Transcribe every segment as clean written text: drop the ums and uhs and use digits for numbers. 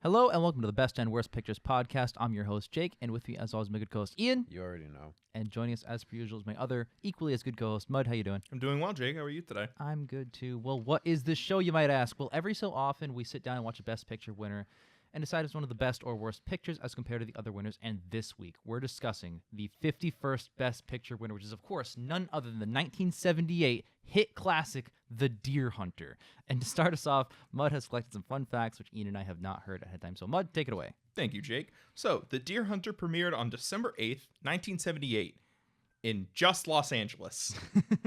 Hello and welcome to the Best and Worst Pictures podcast. I'm your host, Jake, and with me, as always, my good co-host, Ian. You already know. And joining us, as per usual, is my other equally as good co-host, Mud. How you doing? I'm doing well, Jake. How are you today? I'm good, too. Well, what is this show, you might ask? Well, every so often, we sit down and watch a Best Picture winner and decide it's one of the best or worst pictures as compared to the other winners. And this week, we're discussing the 51st Best Picture winner, which is, of course, none other than the 1978 hit classic, The Deer Hunter. And to start us off, Mud has collected some fun facts, which Ian and I have not heard ahead of time. So, Mud, take it away. Thank you, Jake. So, The Deer Hunter premiered on December 8th, 1978 in just Los Angeles.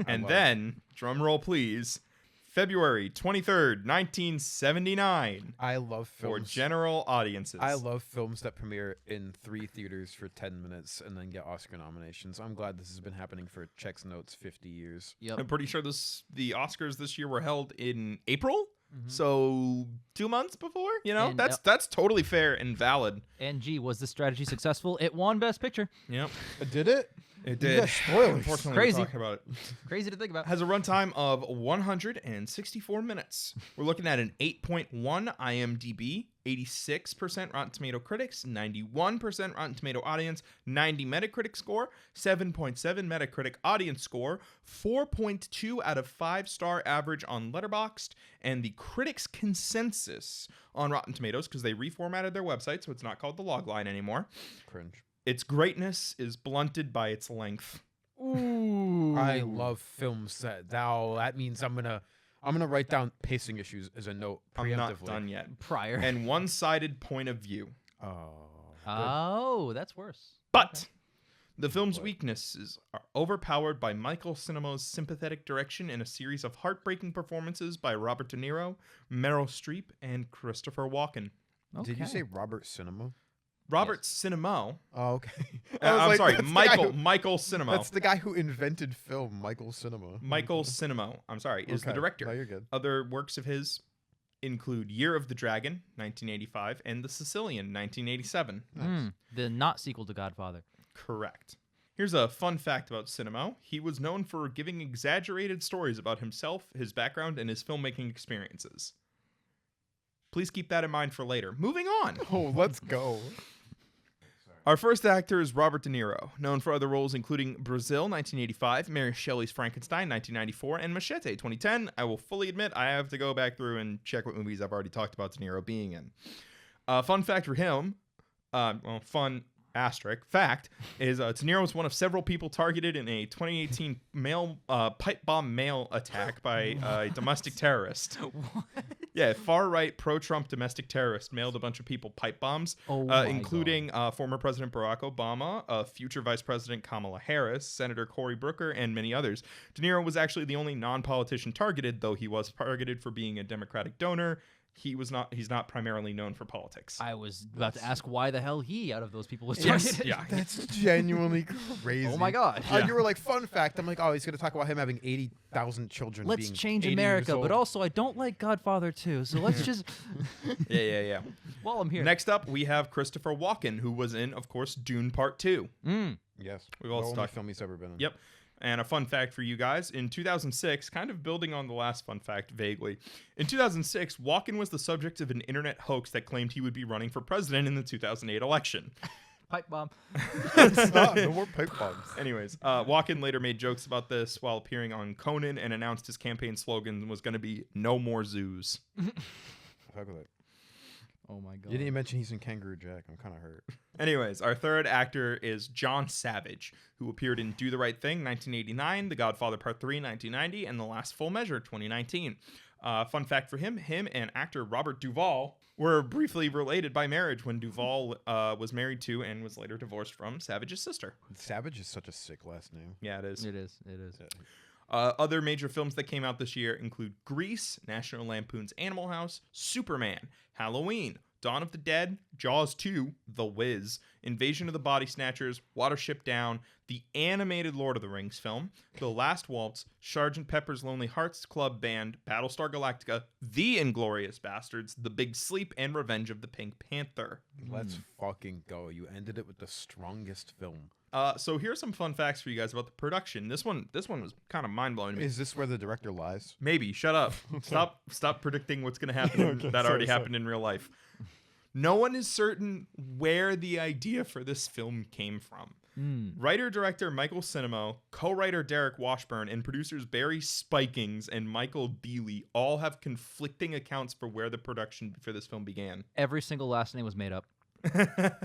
And then, drum roll please, February 23rd, 1979 I love for films. general audiences. I love films that premiere in 3 theaters for 10 minutes and then get Oscar nominations. I'm glad this has been happening for Check's Notes 50 years. Yep. I'm pretty sure the Oscars this year were held in April. So 2 months before, And, that's totally fair and valid. And gee, was this strategy successful? It won Best Picture. Yep, Did it? it You did. got spoilers. Unfortunately, Crazy. we're talking about it. Crazy to think about. Has a runtime of 164 minutes. We're looking at an 8.1 IMDb, 86% Rotten Tomato critics, 91% Rotten Tomato audience, 90 Metacritic score, 7.7 Metacritic audience score, 4.2 out of 5-star average on Letterboxd, and the critics' consensus on Rotten Tomatoes, because they reformatted their website, so it's not called the logline anymore. Cringe. Its greatness is blunted by its length. Ooh. I love films that means I'm gonna write down pacing issues as a note preemptively. I'm not done yet. Prior. And one-sided point of view. Oh, that's worse. But the film's weaknesses are overpowered by Michael Cinemo's sympathetic direction in a series of heartbreaking performances by Robert De Niro, Meryl Streep, and Christopher Walken. Did you Okay. say Robert Cinema? Robert Cinema. Oh, okay. I'm sorry, that's the guy Michael Cinema. That's the guy who invented film, Michael Cinema. Michael Cinema, I'm sorry, is the Okay. director. No, you're good. Other works of his include Year of the Dragon, 1985, and The Sicilian, 1987. The not sequel to Godfather. Correct. Here's a fun fact about Cinema. He was known for giving exaggerated stories about himself, his background, and his filmmaking experiences. Please keep that in mind for later. Moving on. Oh, let's go. Our first actor is Robert De Niro, known for other roles including Brazil, 1985, Mary Shelley's Frankenstein, 1994, and Machete, 2010. I will fully admit I have to go back through and check what movies I've already talked about De Niro being in. Fun fact for him, fun asterisk fact, is De Niro was one of several people targeted in a 2018 pipe bomb mail attack by a domestic terrorist. What? Yeah, far-right pro-Trump domestic terrorist mailed a bunch of people pipe bombs, Oh my including former President Barack Obama, future Vice President Kamala Harris, Senator Cory Booker, and many others. De Niro was actually the only non-politician targeted, though he was targeted for being a Democratic donor. He's not primarily known for politics. I was about to ask why the hell he, out of those people, was Yes, targeted. yeah. That's genuinely crazy. Oh my God. Yeah. You were like, fun fact. I'm like, oh, he's going to talk about him having 80,000 children. Let's being change 80 America, years but old. also I don't like Godfather too. So let's just Yeah. while I'm here. Next up, we have Christopher Walken, who was in, of course, Dune Part 2. Yes. We've all the only stuck- film he's ever been in. Yep. And a fun fact for you guys, in 2006, kind of building on the last fun fact vaguely, in 2006, Walken was the subject of an internet hoax that claimed he would be running for president in the 2008 election. Pipe bomb. No more pipe bombs. Anyways, Walken later made jokes about this while appearing on Conan and announced his campaign slogan was going to be "No more zoos." Fuck with it. Oh my God. You didn't even mention he's in Kangaroo Jack. I'm kind of hurt. Anyways, our third actor is John Savage, who appeared in Do the Right Thing, 1989, The Godfather Part 3, 1990, and The Last Full Measure, 2019. Fun fact for him and actor Robert Duvall were briefly related by marriage when Duvall was married to and was later divorced from Savage's sister. Savage is such a sick last name. Yeah, it is. It is. Other major films that came out this year include Grease, National Lampoon's Animal House, Superman, Halloween, Dawn of the Dead, Jaws 2, The Wiz, Invasion of the Body Snatchers, Watership Down, the animated Lord of the Rings film, The Last Waltz, Sgt. Pepper's Lonely Hearts Club Band, Battlestar Galactica, The Inglourious Bastards, The Big Sleep, and Revenge of the Pink Panther. Let's fucking go. You ended it with the strongest film. So here's some fun facts for you guys about the production. This one was kind of mind-blowing to me. Is this where the director lies? Maybe. Shut up. Stop predicting what's going to happen that already happened in real life. No one is certain where the idea for this film came from. Writer-director Michael Cinemo, co-writer Derek Washburn, and producers Barry Spikings and Michael Deely all have conflicting accounts for where the production for this film began. Every single last name was made up.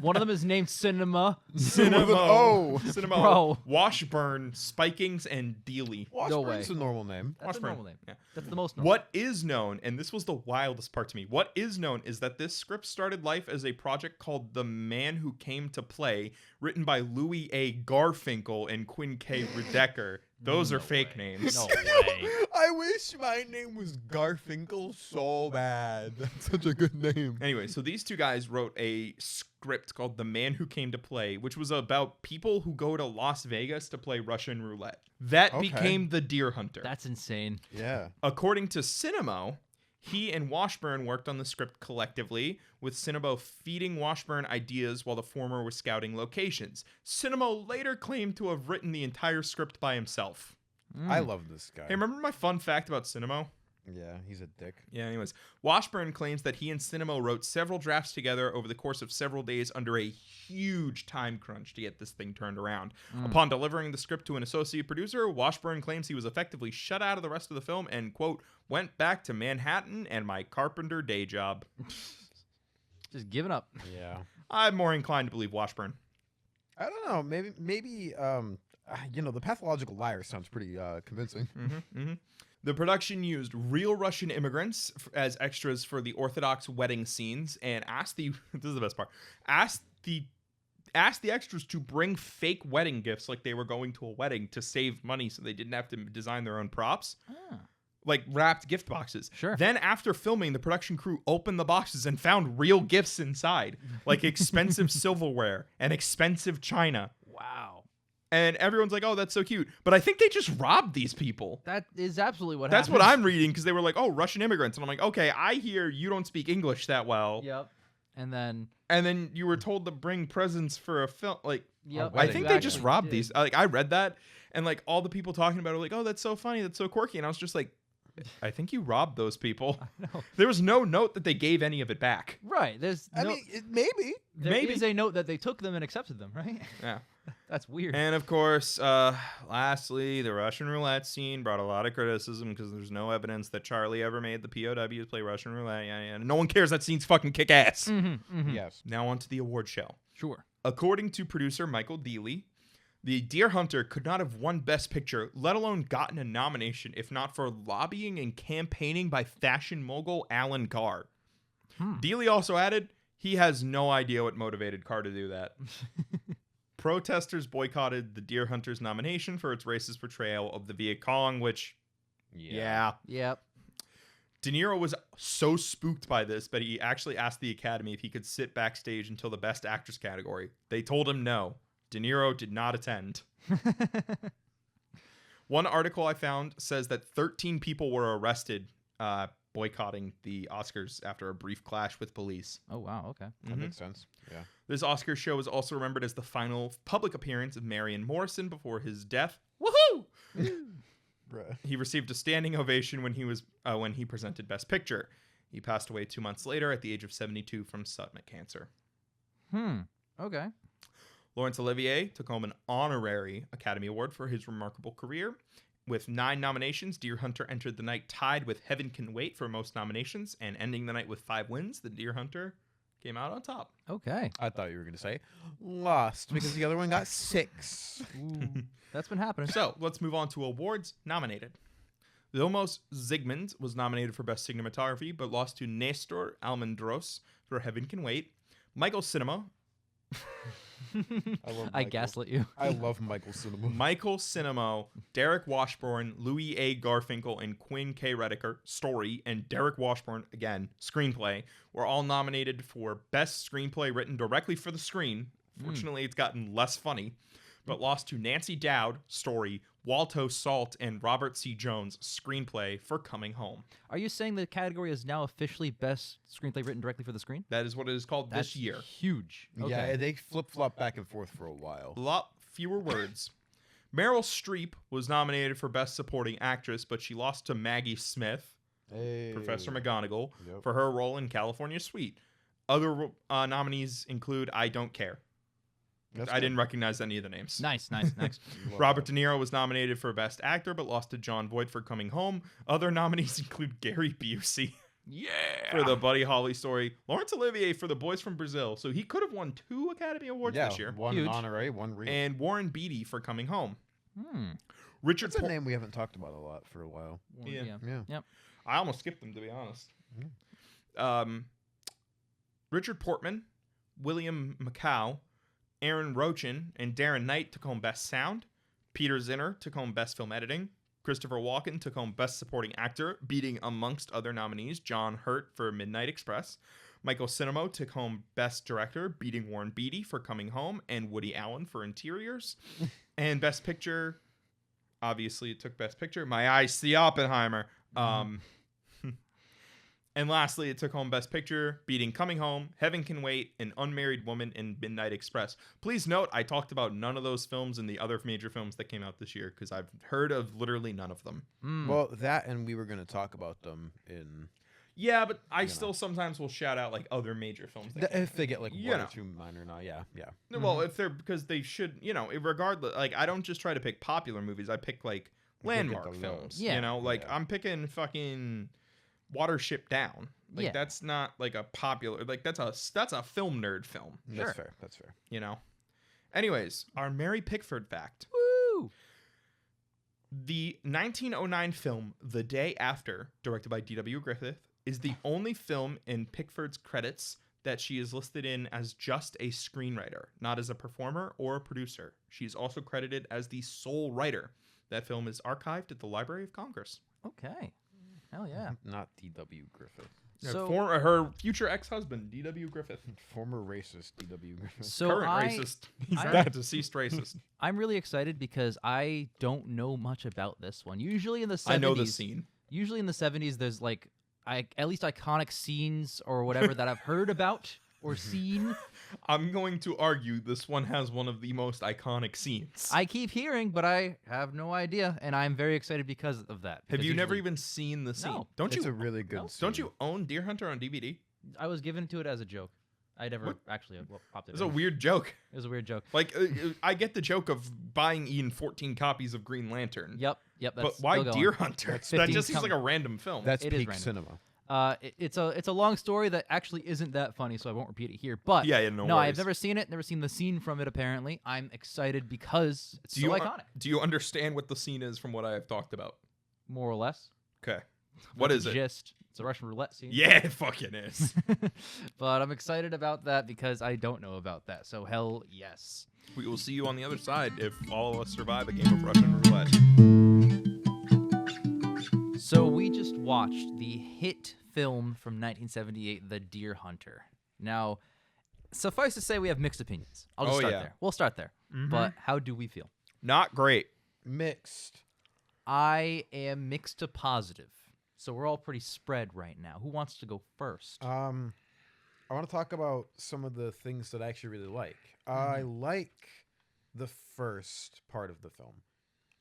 One of them is named Cinema. Cinemo. Bro. Washburn, Spikings, and Deely. Washburn's a normal name. That's Washburn. a normal name. Yeah. That's the most normal. What is known, and this was the wildest part to me, what is known is that this script started life as a project called The Man Who Came to Play, written by Louis A. Garfinkel and Quinn K. Redeker. Those are fake names. No way. I wish my name was Garfinkel so bad. That's such a good name. Anyway, so these two guys wrote a script called The Man Who Came to Play, which was about people who go to Las Vegas to play Russian roulette. That Okay. became The Deer Hunter. That's insane. Yeah. According to Cinemo, he and Washburn worked on the script collectively, with Cinemo feeding Washburn ideas while the former was scouting locations. Cinemo later claimed to have written the entire script by himself. I love this guy. Hey, remember my fun fact about Cinemo? Yeah, he's a dick. Yeah, anyways. Washburn claims that he and Cinemo wrote several drafts together over the course of several days under a huge time crunch to get this thing turned around. Upon delivering the script to an associate producer, Washburn claims he was effectively shut out of the rest of the film and, quote, went back to Manhattan and my carpenter day job. Just giving up. Yeah. I'm more inclined to believe Washburn. I don't know. Maybe. The pathological liar sounds pretty convincing. The production used real Russian immigrants as extras for the Orthodox wedding scenes and asked the this is the best part. Asked the extras to bring fake wedding gifts like they were going to a wedding to save money so they didn't have to design their own props. Like wrapped gift boxes. Sure. Then after filming, the production crew opened the boxes and found real gifts inside, like expensive silverware and expensive china. Wow. And everyone's like, "Oh, that's so cute." But I think they just robbed these people. That is absolutely what That's happened. what I'm reading because they were like, "Oh, Russian immigrants," and I'm like, "Okay, I hear you don't speak English that well." Yep. And then you were told to bring presents for a film. Like, yep. I think they just exactly robbed did. these. Like, I read that, and like all the people talking about it were like, "Oh, that's so funny, that's so quirky," and I was just like, "I think you robbed those people." No. There was no note that they gave any of it back. Right. There's I no, mean, maybe. there maybe. is a note that they took them and accepted them, right? Yeah. That's weird. And of course, lastly, the Russian roulette scene brought a lot of criticism because there's no evidence that Charlie ever made the POWs play Russian roulette. Yeah. No one cares. That scene's fucking kick ass. Yes. Now on to the award show. Sure. According to producer Michael Deely, the Deer Hunter could not have won Best Picture, let alone gotten a nomination, if not for lobbying and campaigning by fashion mogul Alan Carr. Deely also added, he has no idea what motivated Carr to do that. Protesters boycotted the Deer Hunter's nomination for its racist portrayal of the Viet Cong, which, yeah. Yep. De Niro was so spooked by this, but he actually asked the Academy if he could sit backstage until the Best Actress category. They told him no. De Niro did not attend. One article I found says that 13 people were arrested boycotting the Oscars after a brief clash with police. Oh, wow. Okay. That makes sense. Yeah. This Oscar show is also remembered as the final public appearance of Marion Morrison before his death. Woohoo! Bruh. He received a standing ovation when he presented Best Picture. He passed away 2 months later at the age of 72 from stomach cancer. Okay. Laurence Olivier took home an honorary Academy Award for his remarkable career. With 9 nominations, Deer Hunter entered the night tied with Heaven Can Wait for most nominations, and ending the night with 5 wins, the Deer Hunter came out on top. Okay. I thought you were going to say lost because the other one got 6. That's been happening. So let's move on to awards nominated. Vilmos Zsigmond was nominated for Best Cinematography, but lost to Nestor Almendros for Heaven Can Wait. Michael Cinema. I gaslit you. I love Michael Cinema. Michael Cinema, Derek Washburn, Louis A. Garfinkel, and Quinn K. Redeker, story, and Derek Washburn, again, screenplay, were all nominated for Best Screenplay written directly for the screen. Fortunately, it's gotten less funny, but lost to Nancy Dowd, story, Walto Salt, and Robert C. Jones, screenplay for Coming Home. Are you saying the category is now officially best screenplay written directly for the screen? That is what it is called That's this year. huge. Okay. Yeah, they flip-flop back and forth for a while. A lot fewer words. Meryl Streep was nominated for Best Supporting Actress, but she lost to Maggie Smith, Hey. Professor McGonagall, Yep. for her role in California Suite. Other nominees include I Don't Care. That's I good. didn't recognize any of the names. Nice. Next. Love Robert that. De Niro was nominated for Best Actor, but lost to Jon Voight for Coming Home. Other nominees include Gary Busey Yeah. for the Buddy Holly story, Laurence Olivier for The Boys from Brazil, so he could have won 2 Academy Awards Yeah, this year, one Huge. honorary, one real. and Warren Beatty for Coming Home. Hmm. Richard That's a Por- name we haven't talked about a lot for a while. Yeah. Yeah. Yep. I almost skipped them, to be honest. Richard Portman, William McCow, Aaron Rochin, and Darren Knight took home Best Sound. Peter Zinner took home Best Film Editing. Christopher Walken took home Best Supporting Actor, beating, amongst other nominees, John Hurt for Midnight Express. Michael Cinemo took home Best Director, beating Warren Beatty for Coming Home and Woody Allen for Interiors. And Best Picture, obviously it took Best Picture. My eyes see Oppenheimer. And lastly, it took home Best Picture, beating Coming Home, Heaven Can Wait, An Unmarried Woman, and Midnight Express. Please note, I talked about none of those films in the other major films that came out this year because I've heard of literally none of them. Well, that and we were going to talk about them in Yeah, but I still sometimes will shout out like other major films. That came if they get like You one know. or two minor. No, yeah. Well, if they're because they should, regardless. Like I don't just try to pick popular movies. I pick like look at landmark the films. list. Yeah. Like I'm picking fucking Watership Down. Like Yeah. that's not like a popular. Like that's a film nerd film. That's fair. That's fair. Anyways, our Mary Pickford fact. Woo. The 1909 film The Day After, directed by D.W. Griffith, is the only film in Pickford's credits that she is listed in as just a screenwriter, not as a performer or a producer. She is also credited as the sole writer. That film is archived at the Library of Congress. Okay. Hell yeah. Not D.W. Griffith. So- Her future ex-husband, D.W. Griffith. Former racist D.W. Griffith. So Current I, racist. He's I- not deceased racist. I'm really excited because I don't know much about this one. Usually in the 70s, I know the scene. Usually in the 70s, there's like at least iconic scenes or whatever that I've heard about or seen. I'm going to argue this one has one of the most iconic scenes. I keep hearing, but I have no idea, and I'm very excited because of that. Have because you never usually- even seen the scene? No. Don't It's you? a really good No. scene. Don't you own Deer Hunter on DVD? I was given to it as a joke. I never actually popped it. It's a in. weird joke. It was a weird joke. Like, I get the joke of buying Ian 14 copies of Green Lantern. Yep. That's But why still going. Deer Hunter? That's That 15 just seems like a coming. random film. That's It is peak random. cinema. It's a long story that actually isn't that funny, so I won't repeat it here. But Yeah, no I've worries. never seen it. Never seen the scene from it. Apparently, I'm excited because it's do so you iconic, do you understand what the scene is from what I have talked about? more or less. Okay. What is it? Gist. It's a Russian roulette scene. Yeah, it fucking is. But I'm excited about that because I don't know about that. So hell yes. We will see you on the other side if all of us survive a game of Russian roulette. So we just watched the hit film from 1978, The Deer Hunter. Now, suffice to say, we have mixed opinions. I'll just Oh, start yeah. there. We'll start there. But how do we feel? Not great. Mixed. I am mixed to positive. So we're all pretty spread right now. Who wants to go first? I want to talk about some of the things that I actually really like. I like the first part of the film.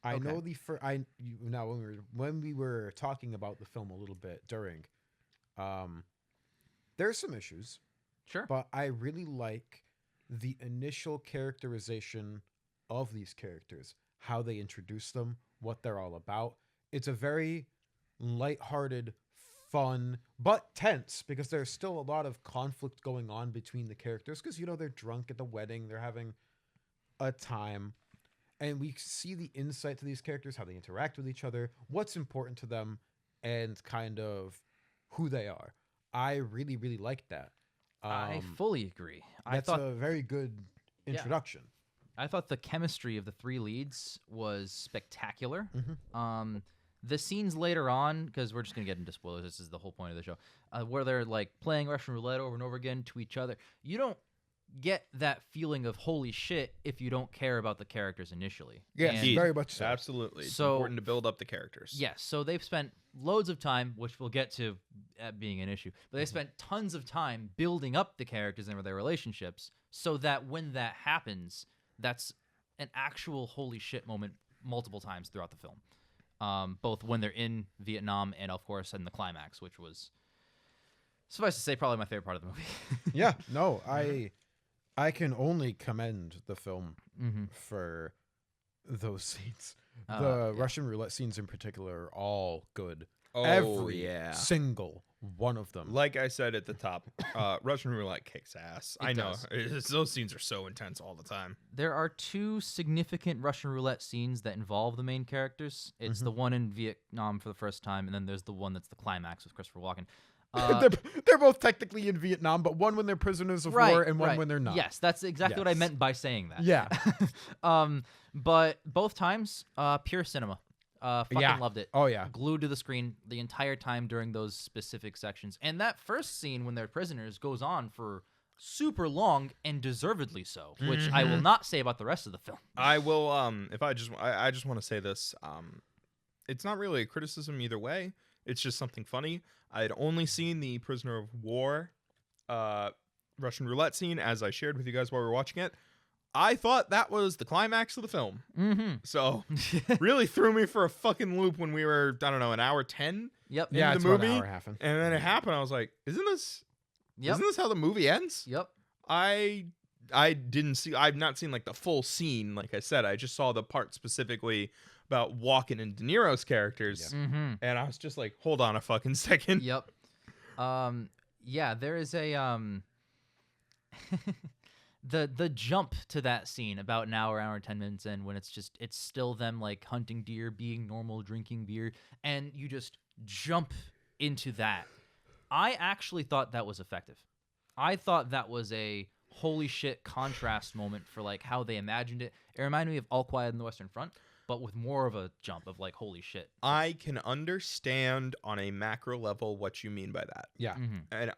I Okay. know the first. Now when we were talking about the film a little bit during, there's some issues, Sure. but I really like the initial characterization of these characters, how they introduce them, what they're all about. It's a very lighthearted, fun, but tense because there's still a lot of conflict going on between the characters because, they're drunk at the wedding, they're having a time, and we see the insight to these characters, how they interact with each other, what's important to them, and kind of who they are. I really, really like that. I fully agree. I That's thought a very good introduction. I thought the chemistry of the three leads was spectacular. The scenes later on, because we're just gonna get into spoilers. This is the whole point of the show, where they're like playing Russian roulette over and over again to each other. You don't get that feeling of holy shit if you don't care about the characters initially. Yes, And- very much so. Absolutely. It's So- important to build up the characters. Yes, so they've spent loads of time, which we'll get to being an issue, but they spent tons of time building up the characters and their relationships so that when that happens, that's an actual holy shit moment multiple times throughout the film. Both when they're in Vietnam and, of course, in the climax, which was Suffice to say, probably my favorite part of the movie. Yeah, no, I can only commend the film Mm-hmm. for those scenes. The Russian roulette scenes in particular are all good. Oh, Every yeah. single one of them. Like I said at the top, Russian roulette kicks ass. It I know. does. Those scenes are so intense all the time. There are two significant Russian roulette scenes that involve the main characters. It's the one in Vietnam for the first time, and then there's the one that's the climax with Christopher Walken. They're both technically in Vietnam, but one when they're prisoners of war and one when they're not. Yes, that's exactly what I Yes. meant by saying that. Yeah. But both times, pure cinema. Fucking Yeah. loved it. Oh, yeah. Glued to the screen the entire time during those specific sections. And that first scene when they're prisoners goes on for super long and deservedly so, which I will not say about the rest of the film. I will if I just want to say this, it's not really a criticism either way. It's just something funny. I had only seen the prisoner of war Russian roulette scene, as I shared with you guys while we were watching it. I thought that was the climax of the film. Mm-hmm. So really threw me for a fucking loop when we were, I don't know, an hour 10 Yep. Yeah, into it's the about an movie. hour and a half in. And then it happened. I was like, isn't this how the movie ends? Yep. I didn't see, I've not seen like the full scene. Like I said, I just saw the part specifically about Walken and De Niro's characters. Mm-hmm. And I was just like, hold on a fucking second. Yep. Yeah, there is a the jump to that scene about an hour and 10 minutes in, when it's still them like hunting deer, being normal, drinking beer, and you just jump into that. I actually thought that was effective. I thought that was a holy shit contrast moment for like how they imagined it. It reminded me of All Quiet on the Western Front, but with more of a jump of like, holy shit. I can understand on a macro level what you mean by that. Yeah. Mm-hmm. And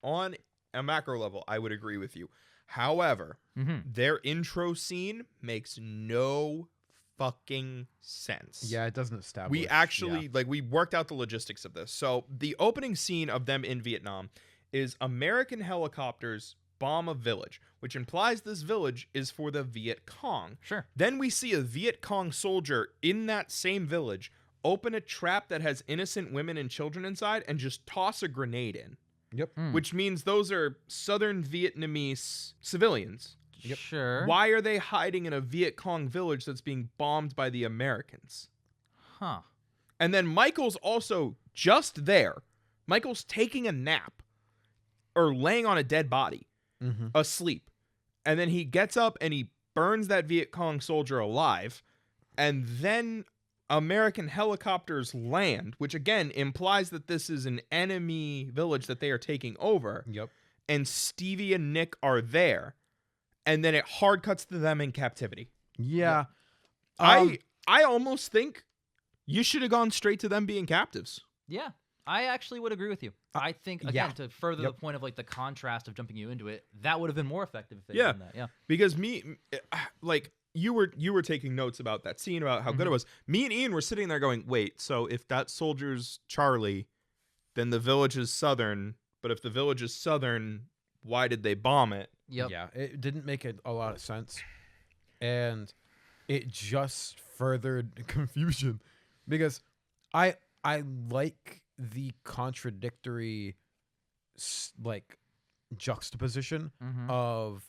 on a macro level, I would agree with you. However, Mm-hmm. their intro scene makes no fucking sense. Yeah, it doesn't establish. We actually, we worked out the logistics of this. So the opening scene of them in Vietnam is American helicopters bomb a village, which implies this village is for the Viet Cong. Sure. Then we see a Viet Cong soldier in that same village open a trap that has innocent women and children inside and just toss a grenade in, Yep. which means those are Southern Vietnamese civilians. Yep. Sure. Why are they hiding in a Viet Cong village that's being bombed by the Americans? Huh. And then Michael's also just there. Michael's taking a nap or laying on a dead body, Mm-hmm. asleep. And then he gets up and he burns that Viet Cong soldier alive. And then American helicopters land, which again implies that this is an enemy village that they are taking over. Yep. And Stevie and Nick are there. And then it hard cuts to them in captivity. Yeah. I almost think you should have gone straight to them being captives. Yeah, I actually would agree with you. I think, again, yeah. to further Yep. the point of like the contrast of jumping you into it, that would have been more effective if they Yeah. had done that. Yeah. Because you were taking notes about that scene, about how good it was. Me and Ian were sitting there going, wait, so if that soldier's Charlie, then the village is Southern. But if the village is Southern, why did they bomb it? Yep. Yeah, it didn't make a lot of sense, and it just furthered confusion because I like the contradictory juxtaposition Mm-hmm. of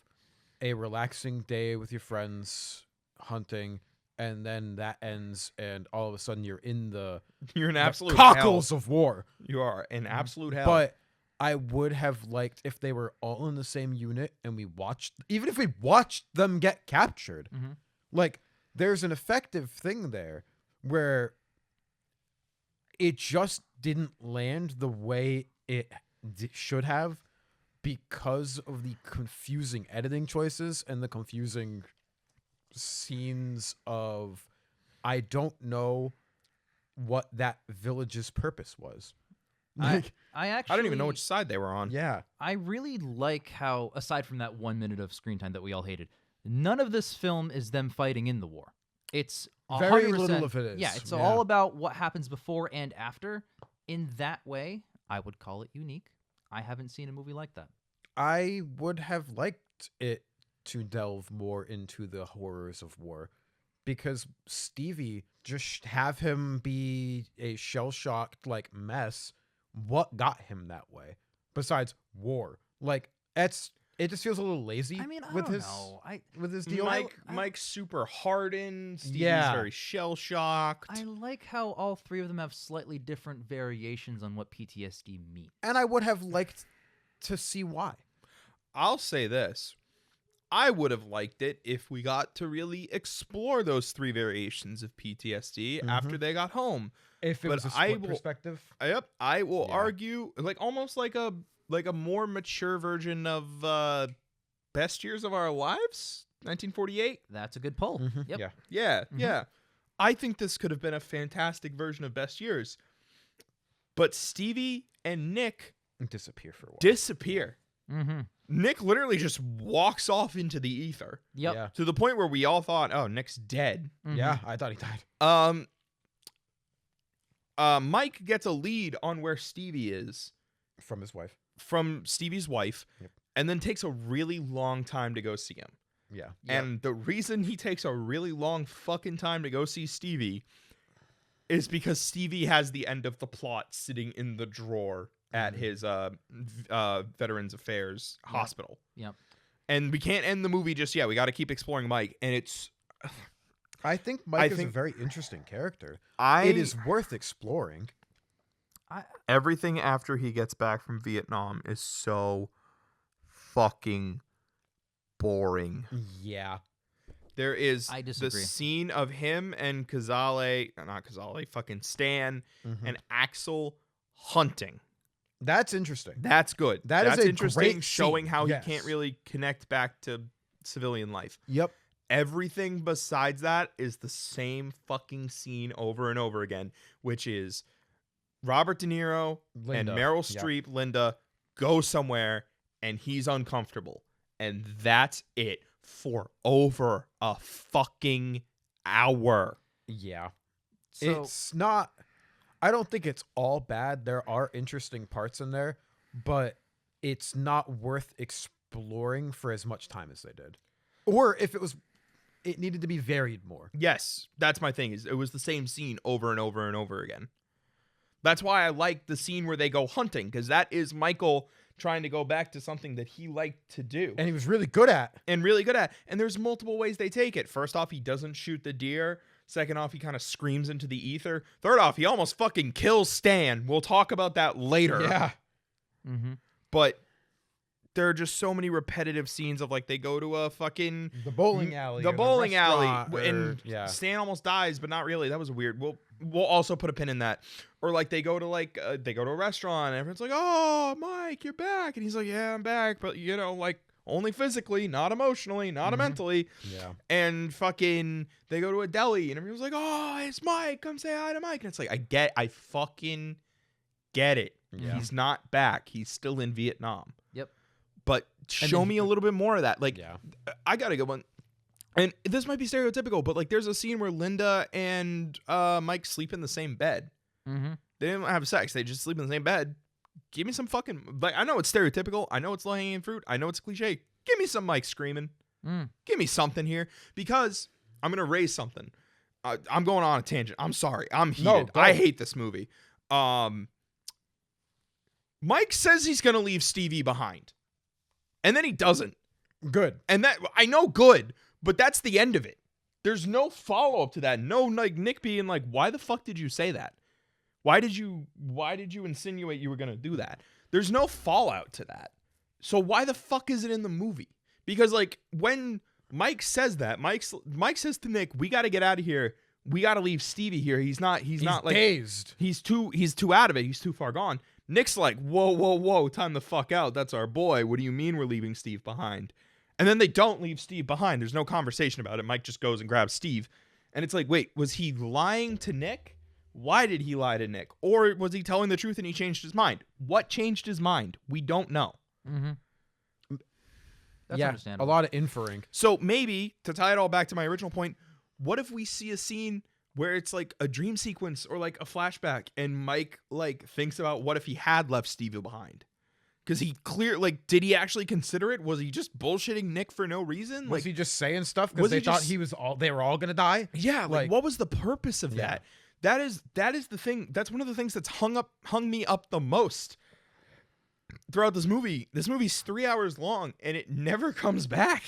a relaxing day with your friends hunting, and then that ends, and all of a sudden you're in the You're in absolute cockles of war. hell. You are in absolute hell. But I would have liked if they were all in the same unit and we watched, even if we watched them get captured. Mhm. Like, there's an effective thing there where it just didn't land the way it should have because of the confusing editing choices and the confusing scenes of, I don't know what that village's purpose was. Like, I actually, I don't even know which side they were on. yeah. I really like how, aside from that 1 minute of screen time that we all hated, none of this film is them fighting in the war. It's 100%, Very little of it is. Yeah, it's Yeah. all about what happens before and after. In that way, I would call it unique. I haven't seen a movie like that. I would have liked it to delve more into the horrors of war, because Stevie, just have him be a shell-shocked mess. What got him that way? besides war. Like it just feels a little lazy. I mean, I with don't his know. with his deal. Mike's super hardened. Stevie's Yeah. very shell shocked. I like how all three of them have slightly different variations on what PTSD means. And I would have liked to see why. I'll say this. I would have liked it if we got to really explore those 3 variations of PTSD after they got home. If it But was a I split will- perspective. Yep, I will Yeah. argue almost like a more mature version of Best Years of Our Lives, 1948. That's a good pull. Mhm. Yep. Yeah. Yeah, Mhm. yeah. I think this could have been a fantastic version of Best Years. But Stevie and Nick Disappear for a while. disappear. Mm-hmm. Nick literally just walks off into the ether Yep. Yeah. to the point where we all thought, "Oh, Nick's dead." Mhm. Yeah, I thought he died. Mike gets a lead on where Stevie is From his wife. from Stevie's wife, Yep. and then takes a really long time to go see him. Yeah. Yep. And the reason he takes a really long fucking time to go see Stevie is because Stevie has the end of the plot sitting in the drawer at his Veterans Affairs hospital. Yep. And we can't end the movie just yet. We got to keep exploring Mike. And it's I think Mike is a very interesting character. It is worth exploring. everything after he gets back from Vietnam is so fucking boring. Yeah. There is I the disagree. scene of him and fucking Stan and Axel hunting. That's interesting. That's good. That is That's a interesting, great showing scene. how Yes. he can't really connect back to civilian life. Yep. Everything besides that is the same fucking scene over and over again, which is Robert De Niro Linda. and Meryl Yep. Streep, Linda, go somewhere and he's uncomfortable. And that's it for over a fucking hour. Yeah. So It's not I don't think it's all bad. There are interesting parts in there, but it's not worth exploring for as much time as they did. Or if it needed to be varied more. Yes, that's my thing. Is it was the same scene over and over and over again. That's why I like the scene where they go hunting, because that is Michael trying to go back to something that he liked to do And he was really good at. and really good at. And there's multiple ways they take it. First off, he doesn't shoot the deer. Second off, he kind of screams into the ether. Third off, he almost fucking kills Stan. We'll talk about that later. Yeah. mm-hmm. But there are just so many repetitive scenes of they go to a fucking The bowling alley. the or bowling alley, restaurant or- and yeah. Stan almost dies, but not really. That was weird. We'll also put a pin in that. Or they go to they go to a restaurant, and everyone's like, "Oh, Mike, you're back," and he's like, "Yeah, I'm back, but only physically, not emotionally, not mentally." Yeah. And fucking they go to a deli, and everyone's like, "Oh, it's Mike. Come say hi to Mike." And it's like, I fucking get it. Yeah. He's not back. He's still in Vietnam. Yep. But show me a little bit more of that. Yeah. I got a good one. And this might be stereotypical, but there's a scene where Linda and Mike sleep in the same bed. Mm-hmm. They didn't have sex. They just sleep in the same bed. Give me some fucking... I know it's stereotypical. I know it's low-hanging fruit. I know it's cliche. Give me some Mike screaming. Give me something here. Because I'm going to raise something. I'm going on a tangent. I'm sorry. I'm heated. No, go. I hate this movie. Mike says he's going to leave Stevie behind. And then he doesn't. Good. And that... I know good, but that's the end of it. There's no follow-up to that. No, Nick being like, why the fuck did you say that? Why did you insinuate you were going to do that? There's no fallout to that. So why the fuck is it in the movie? Because when Mike says that, Mike says to Nick, "We got to get out of here. We got to leave Stevie here. He's not dazed. He's too out of it. He's too far gone." Nick's like, "Whoa, time the fuck out. That's our boy. What do you mean we're leaving Steve behind?" And then they don't leave Steve behind. There's no conversation about it. Mike just goes and grabs Steve. And it's like, wait, was he lying to Nick? Why did he lie to Nick? Or was he telling the truth and he changed his mind? What changed his mind? We don't know. Mm-hmm. That's yeah, understandable. a lot of inferring. So maybe, to tie it all back to my original point, what if we see a scene where it's a dream sequence or a flashback and Mike thinks about what if he had left Stevie behind? Because he did he actually consider it? Was he just bullshitting Nick for no reason? Was he just saying stuff was because they he thought just- they were all gonna die? Yeah, what was the purpose of Yeah. that? That is the thing. That's one of the things that's hung me up the most. throughout this movie's 3 hours long, and it never comes back.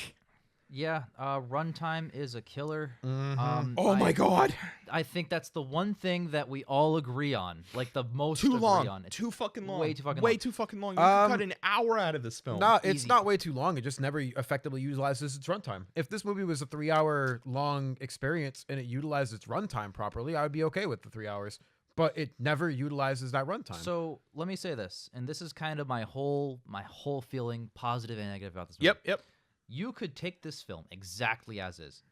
Yeah, runtime is a killer. Oh my god. I think that's the one thing that we all agree on. Like the most Too agree long. on. It's Too fucking long. way too fucking Way long. too fucking long. You could cut an hour out of this film. No, it's Easy. not way too long. It just never effectively utilizes its runtime. If this movie was a 3 hour long experience and it utilized its runtime properly, I would be okay with the 3 hours. But it never utilizes that runtime. So let me say this, and this is kind of my whole feeling, positive and negative about this movie. Yep. You could take this film exactly as is,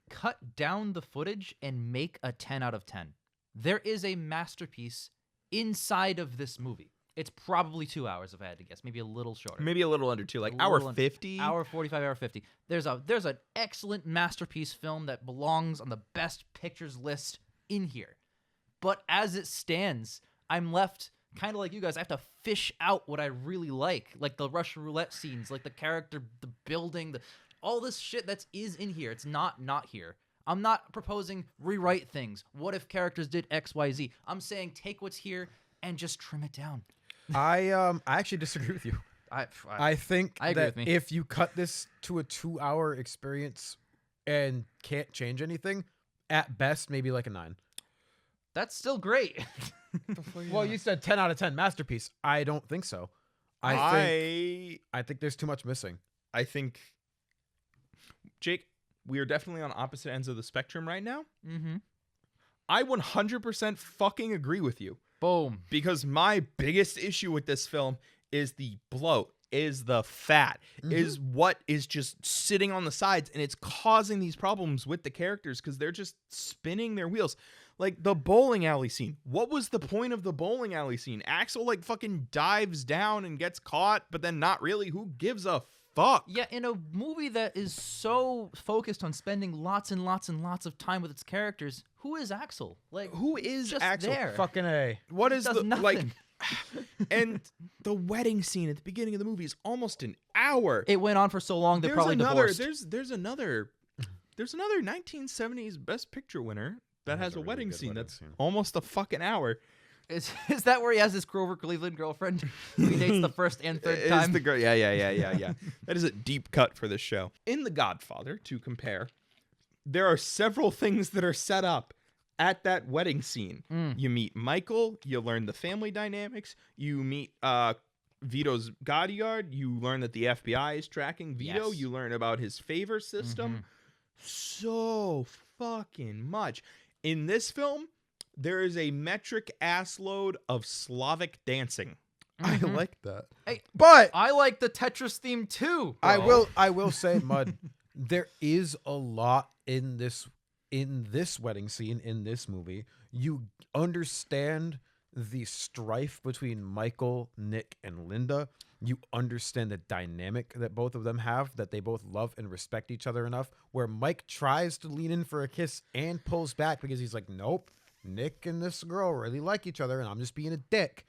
cut down the footage, and make a 10 out of 10. There is a masterpiece inside of this movie. It's probably 2 hours, if I had to guess, maybe a little shorter. Maybe a little under 2, like A hour little under- 50. Hour 45, hour 50. There's an excellent masterpiece film that belongs on the best pictures list in here. But as it stands, I'm left kind of like you guys. I have to fish out what I really like the Russian roulette scenes, like the character, the building, all this shit that is in here. It's not here. I'm not proposing rewrite things. What if characters did X, Y, Z? I'm saying take what's here and just trim it down. I actually disagree with you. I think I agree that with me. if you cut this to a 2 hour experience and can't change anything, at best maybe like a 9. That's still great. Well, you said 10 out of 10 masterpiece. I don't think so. I think there's too much missing. I think, Jake, we are definitely on opposite ends of the spectrum right now. Mm-hmm. I 100% fucking agree with you. Boom. Because my biggest issue with this film is the bloat, is the fat, is what is just sitting on the sides, and it's causing these problems with the characters because they're just spinning their wheels. Like the bowling alley scene. What was the point of the bowling alley scene? Axel like fucking dives down and gets caught, but then not really. Who gives a fuck? Yeah, in a movie that is so focused on spending lots and lots and lots of time with its characters, who is Axel? Like, Who is just Axel? there? Fucking A. What is does the nothing. like? And the wedding scene at the beginning of the movie is almost an hour. It went on for so long they're probably divorced. There's another 1970s Best Picture winner that has a really wedding good scene wedding that's scene. almost a fucking hour. Is that where he has his Grover Cleveland girlfriend who he dates the first and third Is time? the girl? Yeah. That is a deep cut for this show. In The Godfather, to compare, there are several things that are set up at that wedding scene. You meet Michael, you learn the family dynamics, you meet Vito's bodyguard, you learn that the FBI is tracking Vito, Yes. you learn about his favor system. So fucking much. In this film, there is a metric ass load of Slavic dancing. I like that. Hey, But I like the Tetris theme too. I bro. will say, Mud, there is a lot in this wedding scene in this movie. You understand the strife between Michael, Nick, and Linda. You understand the dynamic that both of them have, that they both love and respect each other enough, where Mike tries to lean in for a kiss and pulls back because he's like, nope, Nick and this girl really like each other and I'm just being a dick.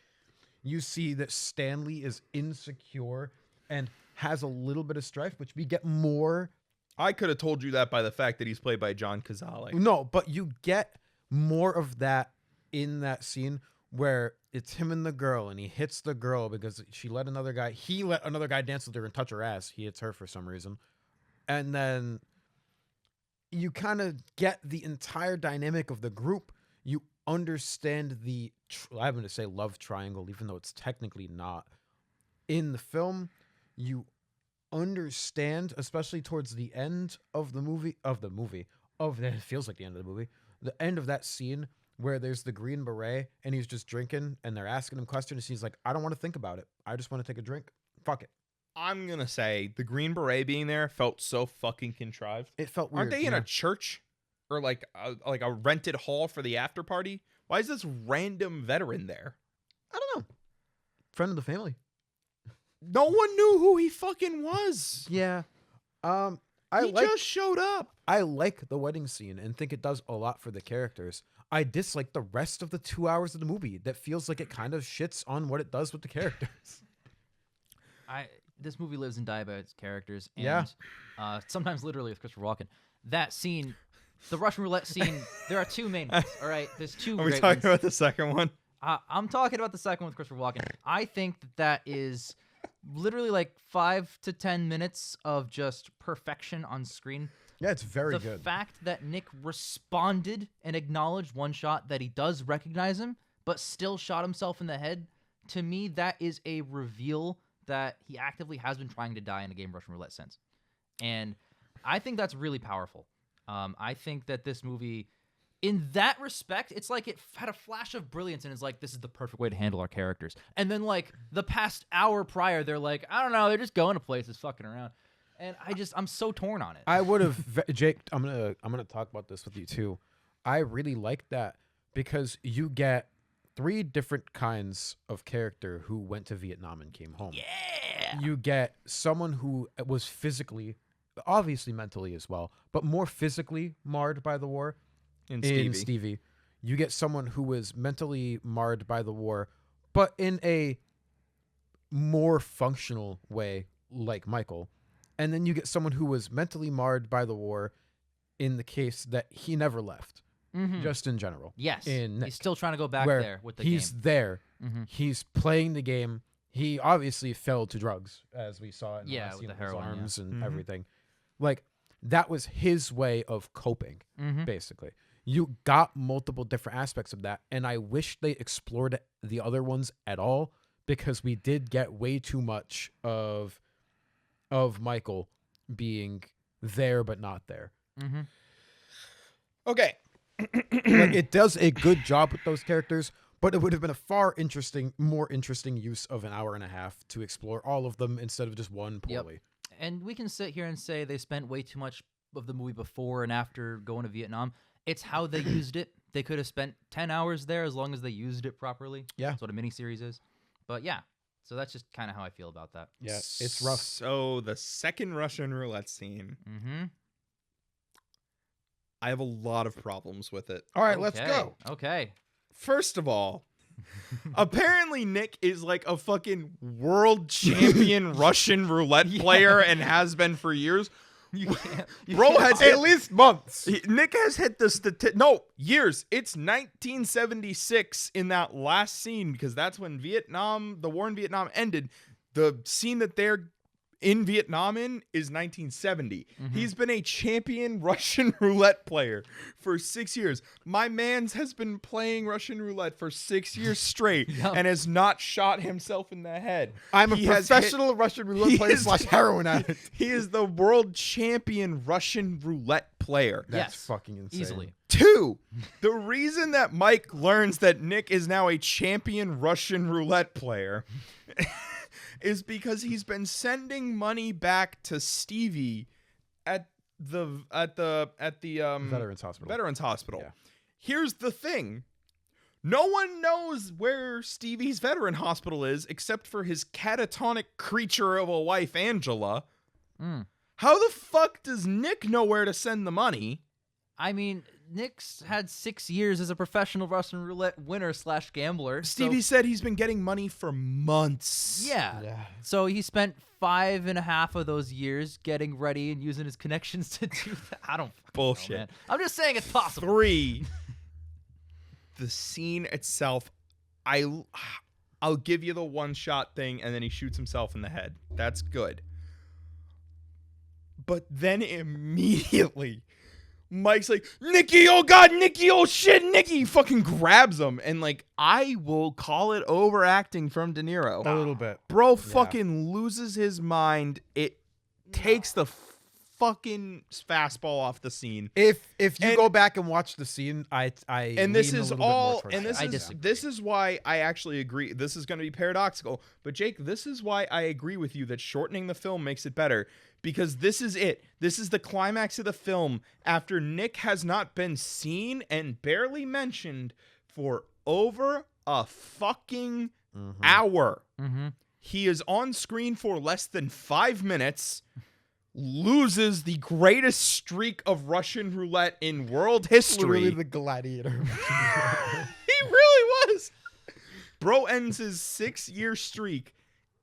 You see that Stanley is insecure and has a little bit of strife, which we get more. I could have told you that by the fact that he's played by John Cazale. No, but you get more of that in that scene where it's him and the girl, and he hits the girl because he let another guy dance with her and touch her ass. He hits her for some reason. And then you kind of get the entire dynamic of the group. You understand I'm going to say love triangle, even though it's technically not. In the film, you understand, especially towards the end of the movie, it feels like the end of the movie, the end of that scene where there's the Green Beret and he's just drinking and they're asking him questions. He's like, I don't want to think about it. I just want to take a drink. Fuck it. I'm going to say the Green Beret being there felt so fucking contrived. It felt weird. Aren't they in a church or like a rented hall for the after party? Why is this random veteran there? I don't know. Friend of the family. No one knew who he fucking was. Yeah. He just showed up. I like the wedding scene and think it does a lot for the characters. I dislike the rest of the 2 hours of the movie that feels like it kind of shits on what it does with the characters. This movie lives and dies by its characters, and Yeah. Sometimes literally with Christopher Walken. That scene, the Russian roulette scene, there are two main ones. All right, there's two. Are we great talking ones. about the second one? I'm talking about the second one with Christopher Walken. I think that is literally like 5 to 10 minutes of just perfection on screen. Yeah, it's very The good. fact that Nick responded and acknowledged one shot that he does recognize him, but still shot himself in the head, to me, that is a reveal that he actively has been trying to die in a game of Russian roulette since. And I think that's really powerful. I think that this movie, in that respect, it's like it had a flash of brilliance and is like, this is the perfect way to handle our characters. And then like the past hour prior, they're like, I don't know, they're just going to places fucking around. And I'm so torn on it. I would have, Jake. I'm gonna talk about this with you too. I really like that because you get 3 different kinds of character who went to Vietnam and came home. Yeah. You get someone who was physically, obviously mentally as well, but more physically marred by the war. In Stevie. You get someone who was mentally marred by the war, but in a more functional way, like Michael. And then you get someone who was mentally marred by the war in the case that he never left, just in general. Yes. In Nick, He's still trying to go back where there with the he's game. there. Mhm. He's playing the game. He obviously fell to drugs, as we saw in the Yeah, last with scene the of his heroin, yeah. arms and Mhm. everything. Like, that was his way of coping, Mhm. basically. You got multiple different aspects of that, and I wish they explored the other ones at all, because we did get way too much of Michael being there but not there. Mhm. Okay. Like, it does a good job with those characters, but it would have been a more interesting use of an hour and a half to explore all of them instead of just one Yep. poorly. And we can sit here and say they spent way too much of the movie before and after going to Vietnam. It's how they used it. They could have spent 10 hours there as long as they used it properly. Yeah. That's what a miniseries is. But yeah, so that's just kind of how I feel about that. Yeah, it's rough. So the second Russian roulette scene, Mm-hmm. I have a lot of problems with it. All right, let's go. Okay. First of all, apparently Nick is like a fucking world champion Russian roulette player and has been for years. You can't, Bro has At least months. Nick has hit the years. It's 1976 in that last scene, because that's when the war in Vietnam ended. The scene that they're in Vietnam is 1970. He's been a champion Russian roulette player for 6 years. My man's has been playing Russian roulette for 6 years straight and has not shot himself in the head. I'm a He has professional Russian roulette player / heroin addict. He is the world champion Russian roulette player. That's Yes, fucking insane. easily. 2, the reason that Mike learns that Nick is now a champion Russian roulette player is because he's been sending money back to Stevie at the Veterans Hospital. Veterans Hospital. Yeah. Here's the thing. No one knows where Stevie's veteran hospital is except for his catatonic creature of a wife, Angela. Mm. How the fuck does Nick know where to send the money? I mean, Nick's had 6 years as a professional Russian roulette winner / gambler. Stevie said he's been getting money for months. Yeah. Yeah. So he spent 5.5 of those years getting ready and using his connections to do that. I don't fucking Bullshit. know, man. I'm just saying it's possible. 3, the scene itself, I'll give you the one shot thing, and then he shoots himself in the head. That's good. But then immediately, Mike's like, Nicky, oh God, Nicky, oh shit, Nicky. He fucking grabs him. And like, I will call it overacting from De Niro. A little bit. Bro fucking loses his mind. It takes the fucking fastball off the scene. If you And- go back and watch the scene, And this lean a is little bit more all, towards and that. I this is disagree. this is why I actually agree. This is going to be paradoxical, but Jake, this is why I agree with you that shortening the film makes it better, because this is it. This is the climax of the film after Nick has not been seen and barely mentioned for over a fucking hour. Mm-hmm. He is on screen for less than 5 minutes. Loses the greatest streak of Russian roulette in world history. Literally the gladiator. He really was. Bro ends his 6-year streak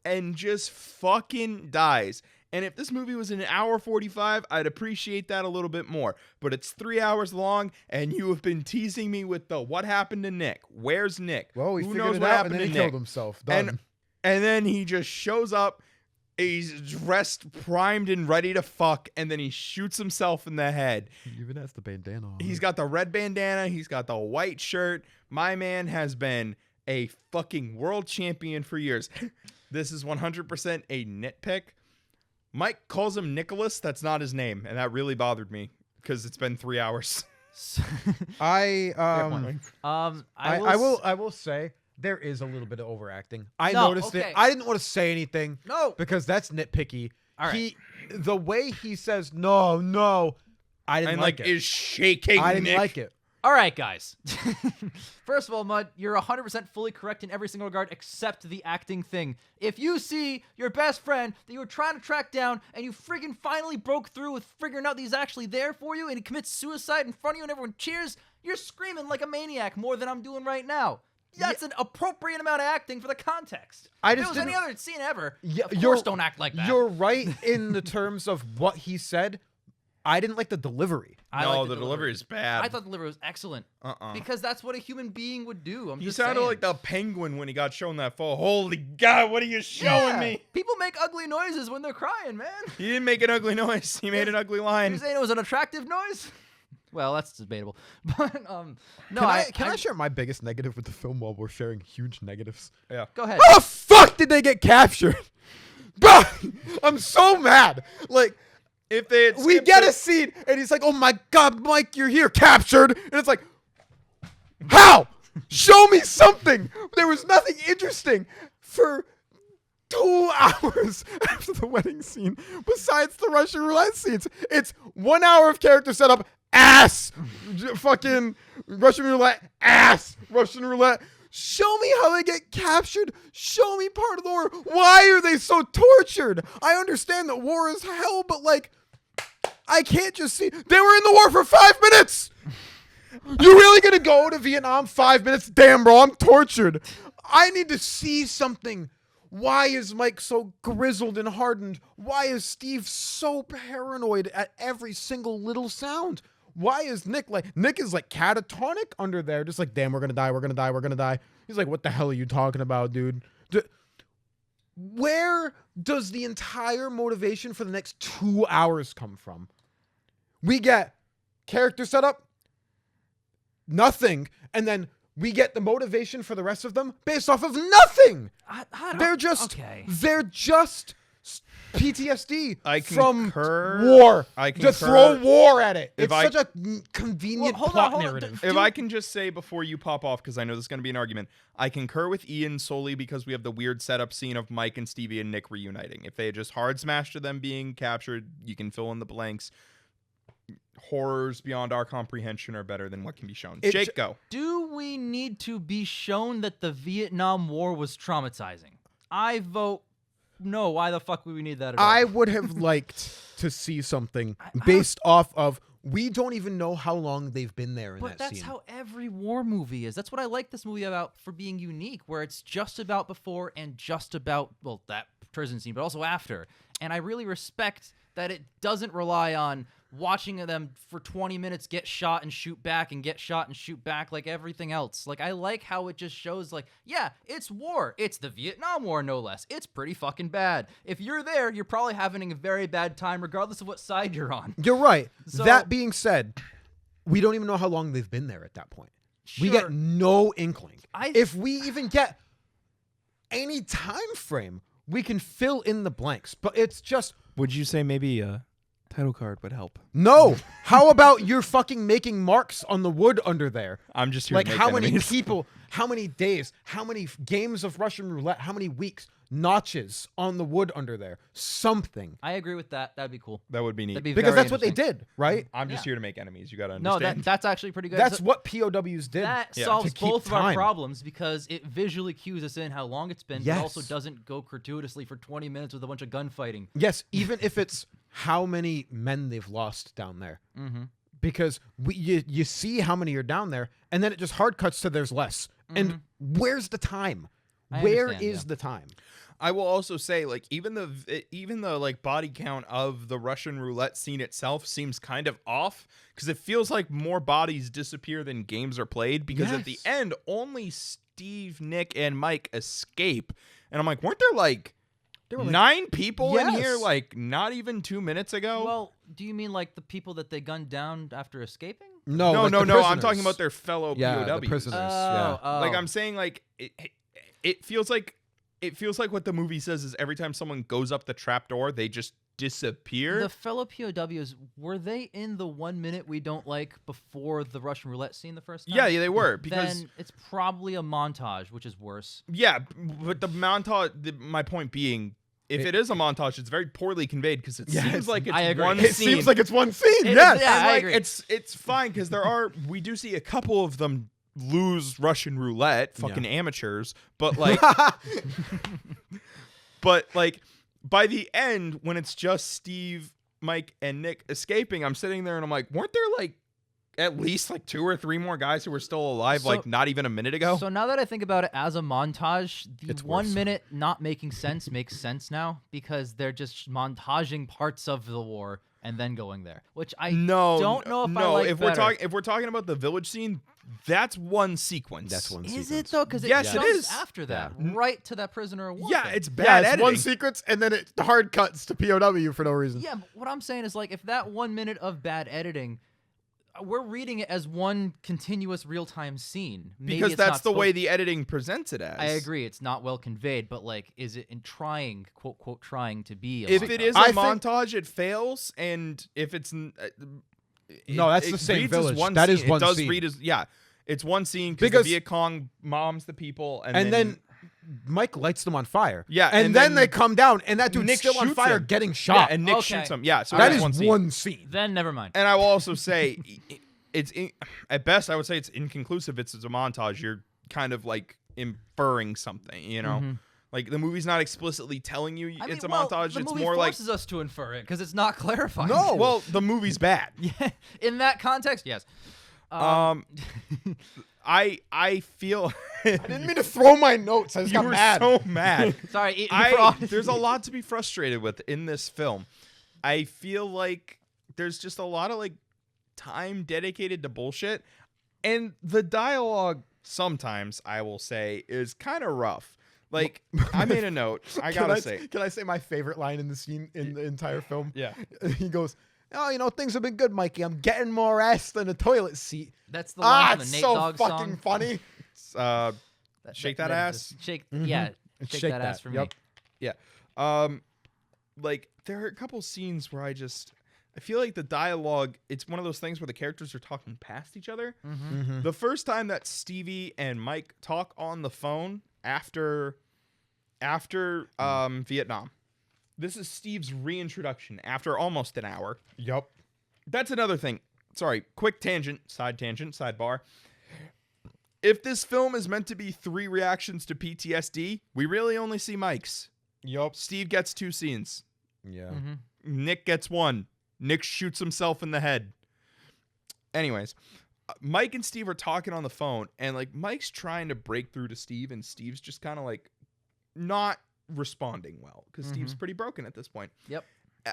and just fucking dies. And if this movie was an hour 45, I'd appreciate that a little bit more. But it's 3 hours long, and you have been teasing me with the what happened to Nick? Where's Nick? Well, we Who figured knows it what out, happened and then to he killed Nick? himself. And Done. And then he just shows up. He's dressed, primed, and ready to fuck, and then he shoots himself in the head. He even has the bandana on. He's got the red bandana. He's got the white shirt. My man has been a fucking world champion for years. This is 100% a nitpick. Mike calls him Nicholas. That's not his name, and that really bothered me because it's been 3 hours. I will say there is a little bit of overacting. I noticed it. I didn't want to say anything. No, because that's nitpicky. All right. The way he says no, I didn't like it. Is shaking. I didn't Nick. like it. All right, guys. First of all, Mud, you're 100% fully correct in every single regard except the acting thing. If you see your best friend that you were trying to track down and you friggin' finally broke through with figuring out that he's actually there for you and he commits suicide in front of you and everyone cheers, you're screaming like a maniac more than I'm doing right now. That's an appropriate amount of acting for the context. If it was any other scene ever, of course don't act like that. You're right in the terms of what he said. I didn't like the delivery. No, the delivery is bad. I thought the delivery was excellent. Because that's what a human being would do. He sounded like the penguin when he got shown that photo. Holy God, what are you showing me? People make ugly noises when they're crying, man. He didn't make an ugly noise. He made an ugly line. You're saying it was an attractive noise? Well, that's debatable. But no, can I share my biggest negative with the film while we're sharing huge negatives? Yeah. Go ahead. How the fuck did they get captured? Bro, I'm so mad. Like, if they we get a scene and he's like, "Oh my God, Mike, you're here, captured," and it's like, how? Show me something. There was nothing interesting for 2 hours after the wedding scene, besides the Russian roulette scenes. It's 1 hour of character setup, ass, fucking Russian roulette, ass, Russian roulette. Show me how they get captured. Show me part of the war. Why are they so tortured? I understand that war is hell, but like, I can't just see. They were in the war for 5 minutes. You really gonna go to Vietnam 5 minutes? Damn, bro, I'm tortured. I need to see something. Why is Mike so grizzled and hardened? Why is Steve so paranoid at every single little sound? Why is Nick is like catatonic under there, just like, damn, we're gonna die, we're gonna die, we're gonna die. He's like, what the hell are you talking about, dude? Where does the entire motivation for the next 2 hours come from? We get character setup, nothing, and then we get the motivation for the rest of them based off of nothing. They're just PTSD from war. I concur. Just throw war at it. It's such a convenient plot narrative. If I can just say before you pop off, because I know this is going to be an argument, I concur with Ian solely because we have the weird setup scene of Mike and Stevie and Nick reuniting. If they had just hard smashed to them being captured, you can fill in the blanks. Horrors beyond our comprehension are better than what can be shown. Jake, go. Do we need to be shown that the Vietnam War was traumatizing? I vote no. Why the fuck would we need that at all? I would have liked to see something based off of, we don't even know how long they've been there in that scene. But that's how every war movie is. That's what I like this movie about for being unique, where it's just about before and just about, well, that prison scene, but also after. And I really respect that it doesn't rely on watching them for 20 minutes get shot and shoot back and get shot and shoot back like everything else. Like, I like how it just shows, like, yeah, it's war. It's the Vietnam War, no less. It's pretty fucking bad. If you're there, you're probably having a very bad time regardless of what side you're on. You're right. So, that being said, we don't even know how long they've been there at that point. Sure. We get no inkling. If we even get any time frame, we can fill in the blanks. But it's just... Would you say maybe a title card would help? No. How about you're fucking making marks on the wood under there? I'm just here like, to make how enemies. many people, how many days, how many games of Russian roulette, how many weeks, notches on the wood under there? Something. I agree with that. That'd be cool. That would be neat. That'd be Because very that's what they interesting. did, right? I'm just here to make enemies. You got to No, understand. that's actually pretty good. That's what POWs did. That Yeah. solves To keep both of our time. problems because it visually cues us in how long it's been, Yes. but also doesn't go gratuitously for 20 minutes with a bunch of gunfighting. Yes, even if it's how many men they've lost down there. Mm-hmm. Because you see how many are down there, and then it just hard cuts to there's less. And where's the time? Where understand, is the time? I will also say, like, even the like body count of the Russian roulette scene itself seems kind of off because it feels like more bodies disappear than games are played. Because at the Yes. end, only Steve, Nick, and Mike escape, And I'm like, weren't there like There were, like, 9 people in here Yes. like not even 2 minutes ago? Well, do you mean like the people that they gunned down after escaping? No, no, like no, the no. I'm prisoners. talking about their fellow Yeah, POWs. the prisoners. Yeah. Like I'm saying, like it feels like what the movie says is every time someone goes up the trapdoor, they just disappear. The fellow POWs, were they in the 1 minute we don't like before the Russian roulette scene the first time? Yeah, they were because then it's probably a montage, which is worse. yeah, but the montage. My point being, if it is a montage, it's very poorly conveyed because it seems like it's I agree. one It scene. seems like it's one scene. It- Yes. yeah, And, I like, agree. It's fine because we do see a couple of them lose Russian roulette, fucking amateurs, but like but like by the end when it's just Steve, Mike, and Nick escaping, I'm sitting there and I'm like, weren't there like at least like 2 or 3 more guys who were still alive So- like not even a minute ago? So now that I think about it as a montage, the It's 1 worse. minute not making sense makes sense now because they're just montaging parts of the war and then going there, which I don't know if I like if better. we're talking about the village scene, that's one sequence. That's one Is sequence. it though? Because Yes, it it jumps is. after that, Yeah. right to that prisoner of war. Yeah, thing. it's bad Yeah, it's editing. one sequence, and then it hard cuts to POW for no reason. Yeah, but what I'm saying is like if that 1 minute of bad editing, we're reading it as one continuous real-time scene. Maybe because it's that's not the way supposed- the editing presents it as. I agree, it's not well conveyed, but like, is it in trying, quote quote, trying to be? A If montage? it is a I think- montage, it fails, and if it's No, that's the same reads as village. one That is scene. one It does scene. read as it's one scene because Because- the Viet Cong moms the people, And then Mike lights them on fire. Yeah, and and then then they come down, and that dude's Nick still on shoots fire, him. getting yeah, shot. and Nick Okay. shoots him. Yeah, so that that's is one scene. one scene. Then never mind. And I will also say, at best, I would say it's inconclusive. It's a montage. You're kind of like inferring something, you know. Mhm. Like the movie's not explicitly telling you I it's mean, a well, montage. The It's movie more like forces us to infer it because it's not clarifying. No. well, the movie's bad. Yeah, in that context, yes. I feel I didn't mean to throw my notes. I just you got were mad. so mad. Sorry, There's a lot to be frustrated with in this film. I feel like there's just a lot of like time dedicated to bullshit, and the dialogue sometimes I will say is kind of rough. Like I made a note. I gotta say, Can I say my favorite line in the scene in the entire film? yeah. He goes, "Oh, things have been good, Mikey. I'm getting more ass than a toilet seat." That's the line from It's the Nate so Dogg fucking song. funny. Shake that ass. Shake, Mhm. yeah, shake, Shake that ass that, for yep. me. Yeah. Like there are a couple scenes where I feel like the dialogue, it's one of those things where the characters are talking past each other. Mm-hmm. The first time that Stevie and Mike talk on the phone after Vietnam. This is Steve's reintroduction after almost an hour. Yep. That's another thing. Sorry, quick tangent, sidebar. If this film is meant to be 3 reactions to PTSD, we really only see Mike's. Yep. Steve gets 2 scenes. Yeah. Mhm. Nick gets 1. Nick shoots himself in the head. Anyways, Mike and Steve are talking on the phone, and like Mike's trying to break through to Steve, and Steve's just kind of like not responding well because Steve's pretty broken at this point. Yep.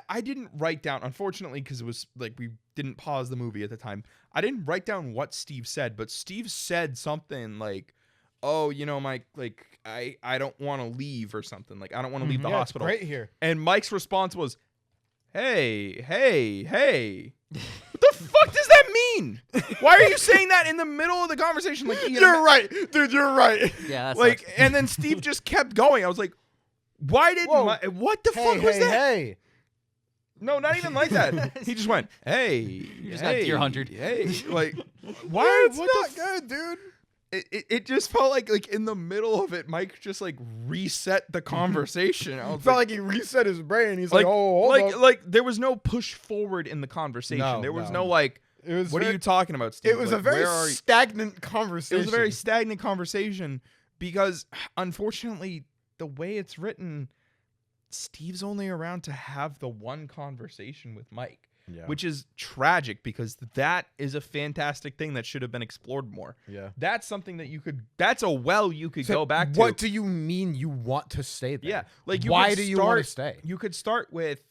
I didn't write down, unfortunately, because it was like we didn't pause the movie at the time. I didn't write down what Steve said, but Steve said something like, "Oh, Mike, like I don't want to leave or something. Like I don't want to leave the Yeah, it's hospital." great here. And Mike's response was, "Hey. What the fuck does that mean? Why are you saying that in the middle of the conversation? Like You're right, dude. You're right. Yeah, that's like." And then Steve just kept going. I was like, "Why did Whoa. what the fuck was that?" Hey. No, not even like that. He just went, "Hey, you just got deer hunted. Hey, like, why? It's What not the? good, dude. It just felt like in the middle of it, Mike just like reset the conversation. I was Felt like he reset his brain. He's like, like, "Oh, hold up." like there was no push forward in the conversation. No, there was no. no like, It was what are very- you talking about, Steve? It was Like, a very where are you? stagnant It conversation. was a very stagnant conversation because, unfortunately, the way it's written, Steve's only around to have the one conversation with Mike, which is tragic because that is a fantastic thing that should have been explored more. yeah. That's something that that's a well you could go back to. What do you mean you want to stay there? Yeah, like why do you want to stay? You could start with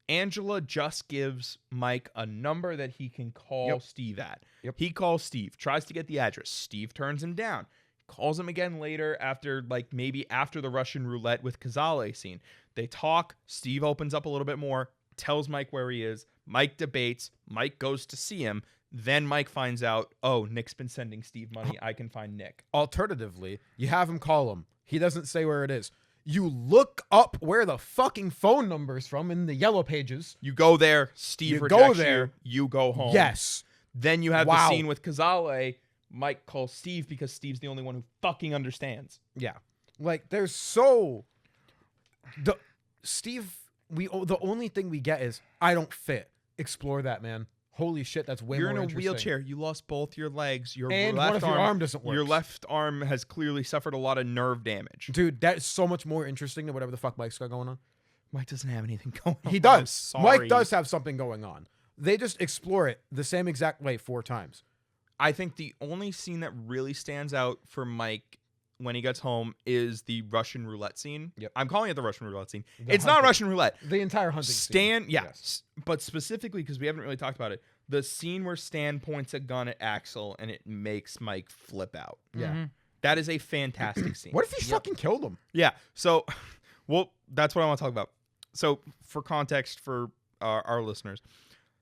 Angela just gives Mike a number that he can call Yep. Steve at. Yep. He calls Steve, tries to get the address. Steve turns him down. calls him again later after, like, maybe after the Russian roulette with Cazale scene. They talk. Steve opens up a little bit more, tells Mike where he is. Mike debates. Mike goes to see him. Then Mike finds out, oh, Nick's been sending Steve money. I can find Nick. Alternatively, you have him call him. He doesn't say where it is. You look up where the fucking phone number's from in the yellow pages. You go there. Steve You rejects go there. You go home. Yes. Then you have Wow. the scene with Cazale. Mike calls Steve because Steve's the only one who fucking understands. Yeah. Like, there's Steve, the only thing we get is, I don't fit. Explore that, man. Holy shit, that's way You're more in a interesting. wheelchair. You lost both your legs. Your And left what if your arm doesn't work? Your left arm has clearly suffered a lot of nerve damage. Dude, that's so much more interesting than whatever the fuck Mike's got going on. Mike doesn't have anything going on. He I'm does. sorry. Mike does have something going on. They just explore it the same exact way 4 times. I think the only scene that really stands out for Mike when he gets home is the Russian roulette scene. Yep. I'm calling it the Russian roulette scene. The It's not hunting. Russian roulette. The entire hunting Stan, scene. yeah, Yes. but specifically because we haven't really talked about it, the scene where Stan points a gun at Axel and it makes Mike flip out. Yeah. Mhm. That is a fantastic scene. What if he fucking killed him? Yeah. So, well, that's what I want to talk about. So, for context for our listeners,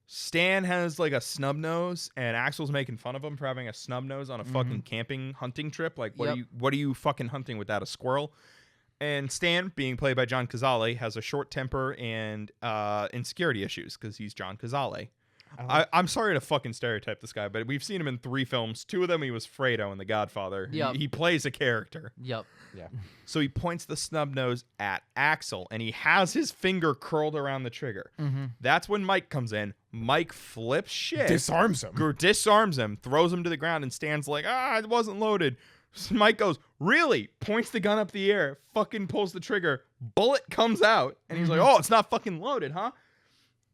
Stan has like a snub nose, and Axel's making fun of him for having a snub nose on a fucking camping hunting trip. Like, what are you fucking hunting without a squirrel? And Stan, being played by John Cazale, has a short temper and insecurity issues because he's John Cazale. I'm sorry to fucking stereotype this guy, but we've seen him in 3 films. 2 of them, he was Fredo in The Godfather. Yep. He plays a character. Yep. Yeah. So he points the snub nose at Axel, and he has his finger curled around the trigger. Mm-hmm. That's when Mike comes in. Mike flips shit. Disarms him. Disarms him, throws him to the ground, and Stan's like, it wasn't loaded. So Mike goes, really? Points the gun up the air, fucking pulls the trigger, bullet comes out, and he's like, oh, it's not fucking loaded, huh?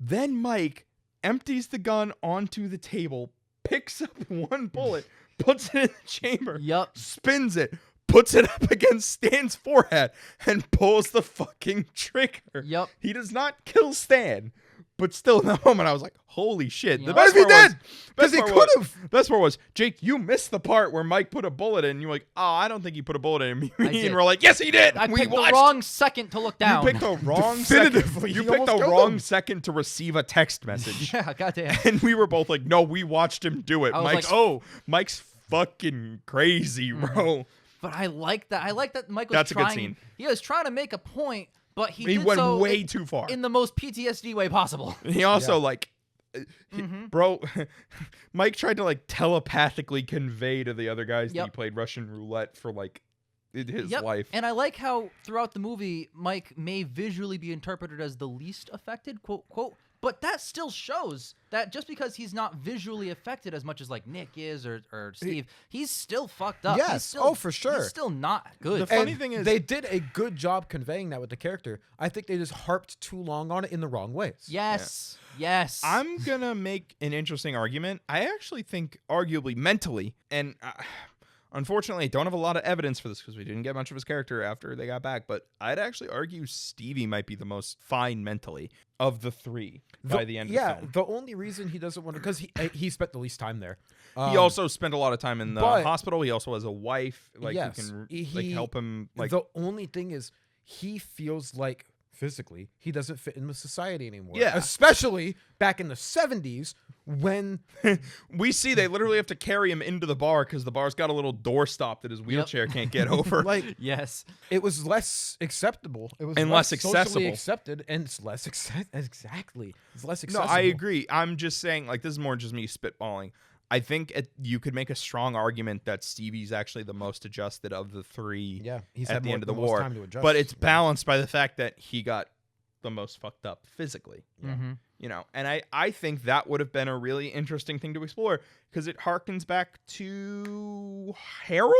Then Mike empties the gun onto the table, picks up one bullet, puts it in the chamber, Yep. spins it, puts it up against Stan's forehead, and pulls the fucking trigger. Yep. He does not kill Stan, but still in that moment I was like, holy shit. Yeah. The What best if he part was- did? 'Cause he best part was- could've. Best part was, Jake, you missed the part where Mike put a bullet in, and you're like, oh, I don't think he put a bullet in. Me did. and we're like, yes, he did. I We picked the watched. wrong second to look down. You picked the wrong second. Definitively, You he picked the almost killed wrong him. second to receive a text message. Yeah, goddamn. And we were both like, no, we watched him do it. I was Mike's, like- Mike's fucking crazy, bro. But I like that. I like that Mike was That's a good trying. scene. He was trying to make a point, but he He did went so way too far. in the most PTSD way possible. He also Mm-hmm. bro, Mike tried to like telepathically convey to the other guys that he Yep. played Russian roulette for like his Yep. life. And I like how throughout the movie, Mike may visually be interpreted as the least affected, quote, quote, but that still shows that just because he's not visually affected as much as like Nick is or Steve, he's still fucked up. He's Yes. still, Oh, for sure. He's still not good. The funny And thing is- they did a good job conveying that with the character. I think they just harped too long on it in the wrong ways. Yes. Yes. I'm gonna make an interesting argument. I actually think, arguably mentally, and unfortunately, I don't have a lot of evidence for this because we didn't get much of his character after they got back. But I'd actually argue Stevie might be the most fine mentally of the 3 by the end of the film. the only reason he doesn't want to, because he spent the least time there. He also spent a lot of time in the but- hospital. He also has a wife, like Yes, who can like help him. Like the only thing is, he feels like physically he doesn't fit in with society anymore. Yeah. Especially back in the 70s when we see, they literally have to carry him into the bar because the bar's got a little doorstop that his wheelchair can't get over. like yes. it was less acceptable. It was And less socially accessible. accepted, and it's less exactly. It's less No, accessible. I agree. I'm just saying, like, this is more just me spitballing. I think you could make a strong argument that Stevie's actually the most adjusted of the 3 Yeah, he's at had the more, end of the most war. time to adjust. But it's balanced by the fact that he got the most fucked up physically. Mm-hmm. You know, and I think that would have been a really interesting thing to explore because it harkens back to Harold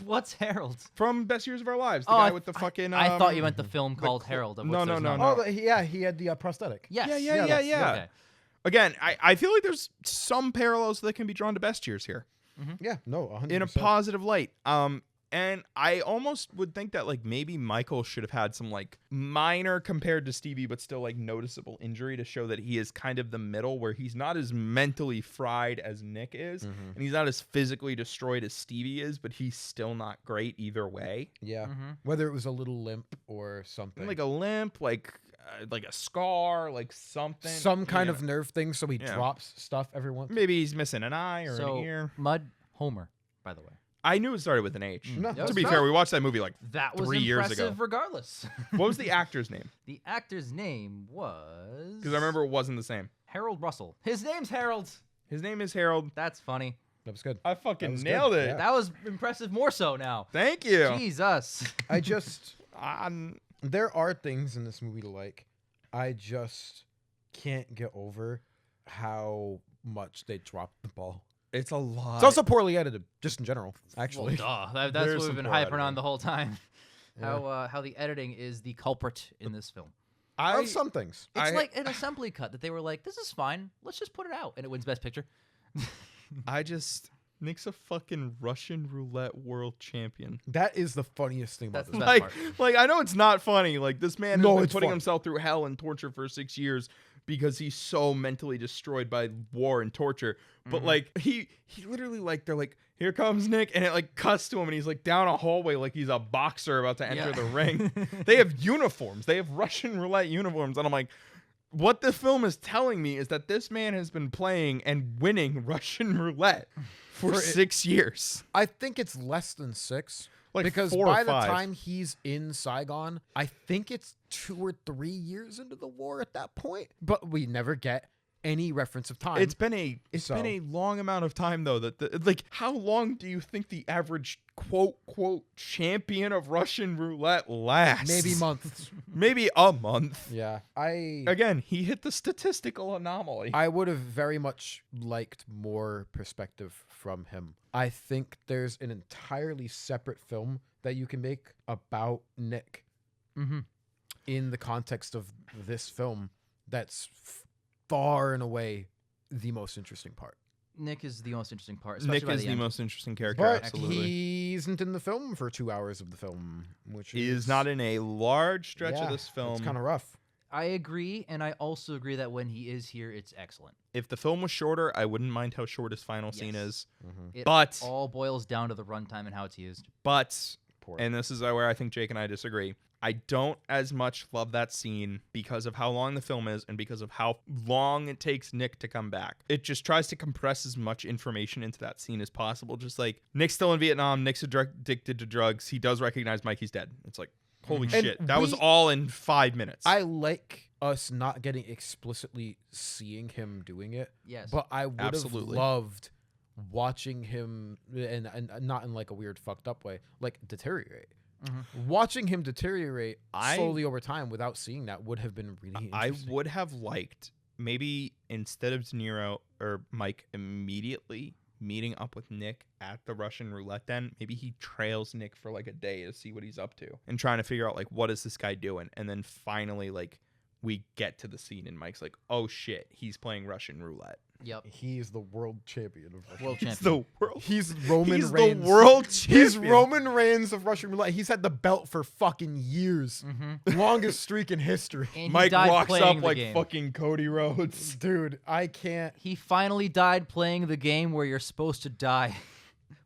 What's Harold? from Best Years of Our Lives. The Oh, guy I- with the fucking. I thought you meant the film called cl- Harold. Of No, which no, there's no, none. no. yeah, he had the prosthetic. Yes. Yeah. that's- Okay. Again, I feel like there's some parallels that can be drawn to Best Years here Yeah, no, 100%. in a positive light. And And I almost would think that like maybe Michael should have had some like minor compared to Stevie, but still like noticeable injury to show that he is kind of the middle where he's not as mentally fried as Nick is. And he's not as physically destroyed as Stevie is, but he's still not great either way. Yeah. Whether it was a little limp or something. Like a limp, like a scar, like something. Some kind of nerve thing, so he drops stuff every once. Maybe he's missing an eye or an ear. Mud Homer, by the way. I knew it started with an H. No, to be fair, we watched that movie like That was 3 years ago. impressive regardless. What was the actor's name? The actor's name was... Because I remember it wasn't the same. Harold Russell. His name's Harold. His name is Harold. That's funny. That was good. I That fucking was nailed good, it. yeah. That was impressive more so now. Thank you. Jesus. I just... Um, there are things in this movie to like. I just can't get over how much they dropped the ball. it's a lot. It's also poorly edited, just in general, actually. Well, duh. That's There's what some we've been poor hyping editing. on the whole time. Yeah. How the editing is the culprit in this film. Of some things. It's I- like an assembly cut that they were like, this is fine. Let's just put it out. And it wins Best Picture. Nick's a fucking Russian roulette world champion. That is the funniest thing about That's this. the best movie. part. Like I know it's not funny. Like this man has No, been it's putting funny. himself through hell and torture for 6 years because he's so mentally destroyed by war and torture. But like he literally like they're like, here comes Nick, and it like cuts to him and he's like down a hallway like he's a boxer about to enter Yeah. the ring. They have uniforms. They have Russian roulette uniforms. And I'm like, what the film is telling me is that this man has been playing and winning Russian roulette for For it- 6 years. I think it's less than 6. Like because 4 or by the 5. time he's in Saigon, I think it's 2 or 3 years into the war at that point. But we never get any reference of time. It's been a So- been a long amount of time though like how long do you think the average quote champion of Russian roulette lasts? maybe months. Maybe a month. Yeah. Again, he hit the statistical anomaly. I would have very much liked more perspective from him. I think there's an entirely separate film that you can make about Nick in the context of this film that's far and away the most interesting part. Nick is the most interesting part. Especially Nick by is the end. most interesting character, But absolutely. he isn't in the film for 2 hours of the film, which He is is not in a large stretch yeah, of this film. It's kind of rough. I agree, and I also agree that when he is here, it's excellent. If the film was shorter, I wouldn't mind how short his final scene Yes. is. It But all boils down to the runtime and how it's used. Poor. And this is where I think Jake and I disagree. I don't as much love that scene because of how long the film is and because of how long it takes Nick to come back. It just tries to compress as much information into that scene as possible. Just like, Nick's still in Vietnam, Nick's addicted to drugs, he does recognize Mike, he's dead. It's like, holy And shit. That was we- all in 5 minutes. I like us not getting explicitly seeing him doing it. Yes. But I would have Absolutely. loved watching him, and not in like a weird fucked up way, like deteriorate. Watching him deteriorate slowly over time without seeing that would have been really I interesting. would have liked maybe instead of De Niro or Mike immediately meeting up with Nick at the Russian roulette den, maybe he trails Nick for like a day to see what he's up to and trying to figure out like what is this guy doing, and then finally like we get to the scene and Mike's like, oh shit, he's playing Russian roulette. Yep. He's the world champion of Russian. World He's champion. the world. He's Roman He's Reigns. the world champion. He's Roman Reigns of Russian roulette. He's had the belt for fucking years. Longest streak in history. And he Mike died walks playing up the like game. fucking Cody Rhodes. Dude, I can't. He finally died playing the game where you're supposed to die.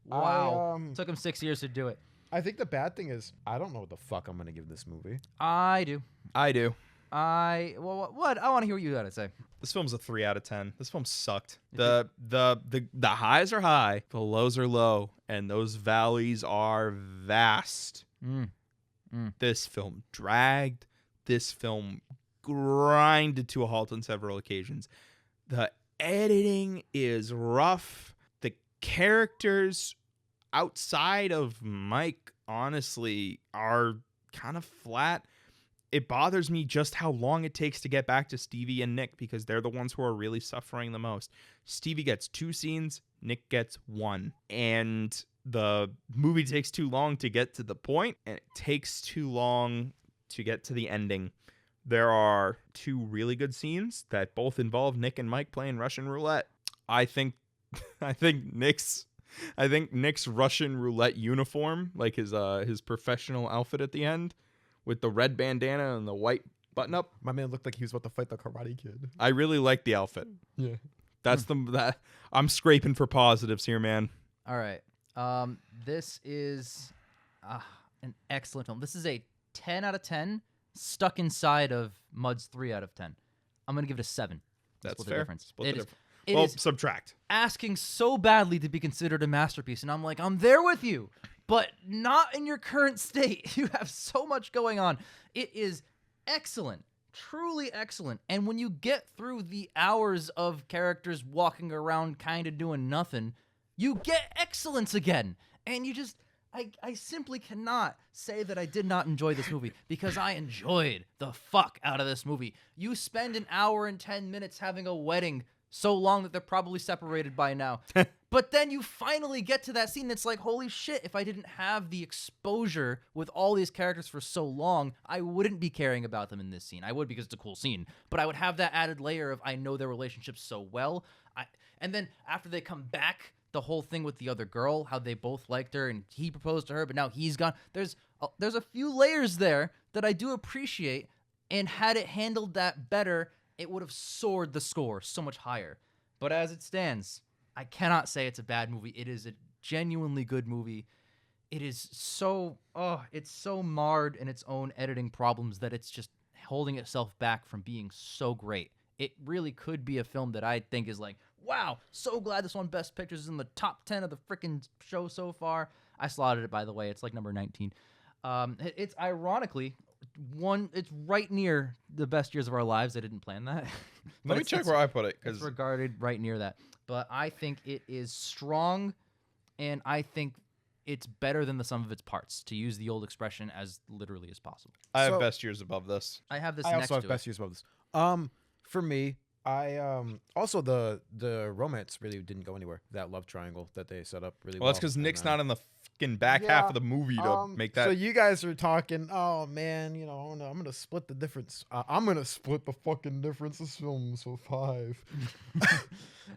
Wow. I, Took him 6 years to do it. I think the bad thing is I don't know what the fuck I'm gonna give this movie. I do. I do. Well, what? I want to hear what you got to say. This film's a 3 out of 10. This film sucked. The highs are high, the lows are low, and those valleys are vast. This film dragged. This film grinded to a halt on several occasions. The editing is rough. The characters outside of Mike, honestly, are kind of flat. It bothers me just how long it takes to get back to Stevie and Nick because they're the ones who are really suffering the most. Stevie gets 2 scenes, Nick gets 1. And the movie takes too long to get to the point, and it takes too long to get to the ending. There are 2 really good scenes that both involve Nick and Mike playing Russian roulette. I think Nick's I think Nick's Russian roulette uniform, like his professional outfit at the end, with the red bandana and the white button up. My man looked like he was about to fight the Karate Kid. I really like the outfit. Yeah. That's I'm scraping for positives here, man. All right. This is an excellent film. This is a 10 out of 10 stuck inside of Mud's 3 out of 10. I'm going to give it a 7. That's Split fair. the difference. Split the It is- difference. it Well, is subtract. asking so badly to be considered a masterpiece, and I'm like, I'm there with you, but not in your current state. You have so much going on. It is excellent. Truly excellent. And when you get through the hours of characters walking around kind of doing nothing, you get excellence again. And you just, I simply cannot say that I did not enjoy this movie, because I enjoyed the fuck out of this movie. You spend an hour and 10 minutes having a wedding so long that they're probably separated by now. But then you finally get to that scene that's like, holy shit, if I didn't have the exposure with all these characters for so long, I wouldn't be caring about them in this scene. I would, because it's a cool scene. But I would have that added layer of I know their relationship so well. And then after they come back, the whole thing with the other girl, how they both liked her and he proposed to her, but now he's gone. There's a few layers there that I do appreciate, and had it handled that better, it would have soared the score so much higher. But as it stands, I cannot say it's a bad movie. It is a genuinely good movie. It is it's so marred in its own editing problems that it's just holding itself back from being so great. It really could be a film that I think is like, wow, so glad this won Best Pictures, is in the top 10 of the freaking show so far. I slotted it, by the way. It's like number 19. It's ironically it's right near the Best Years of Our Lives. I didn't plan that. Let me check where I put it, It's because regarded right near that. But I think it is strong, and I think it's better than the sum of its parts, to use the old expression as literally as possible. I have So- Best Years above this. I have this I next also have to best it. years above this. For me, I also the romance really didn't go anywhere. That love triangle that they set up really well. Well, that's because and, Nick's not in the fucking back half of the movie to make that. So you guys are talking. Oh man, I'm gonna split the difference. I'm gonna split the fucking difference. This film so 5.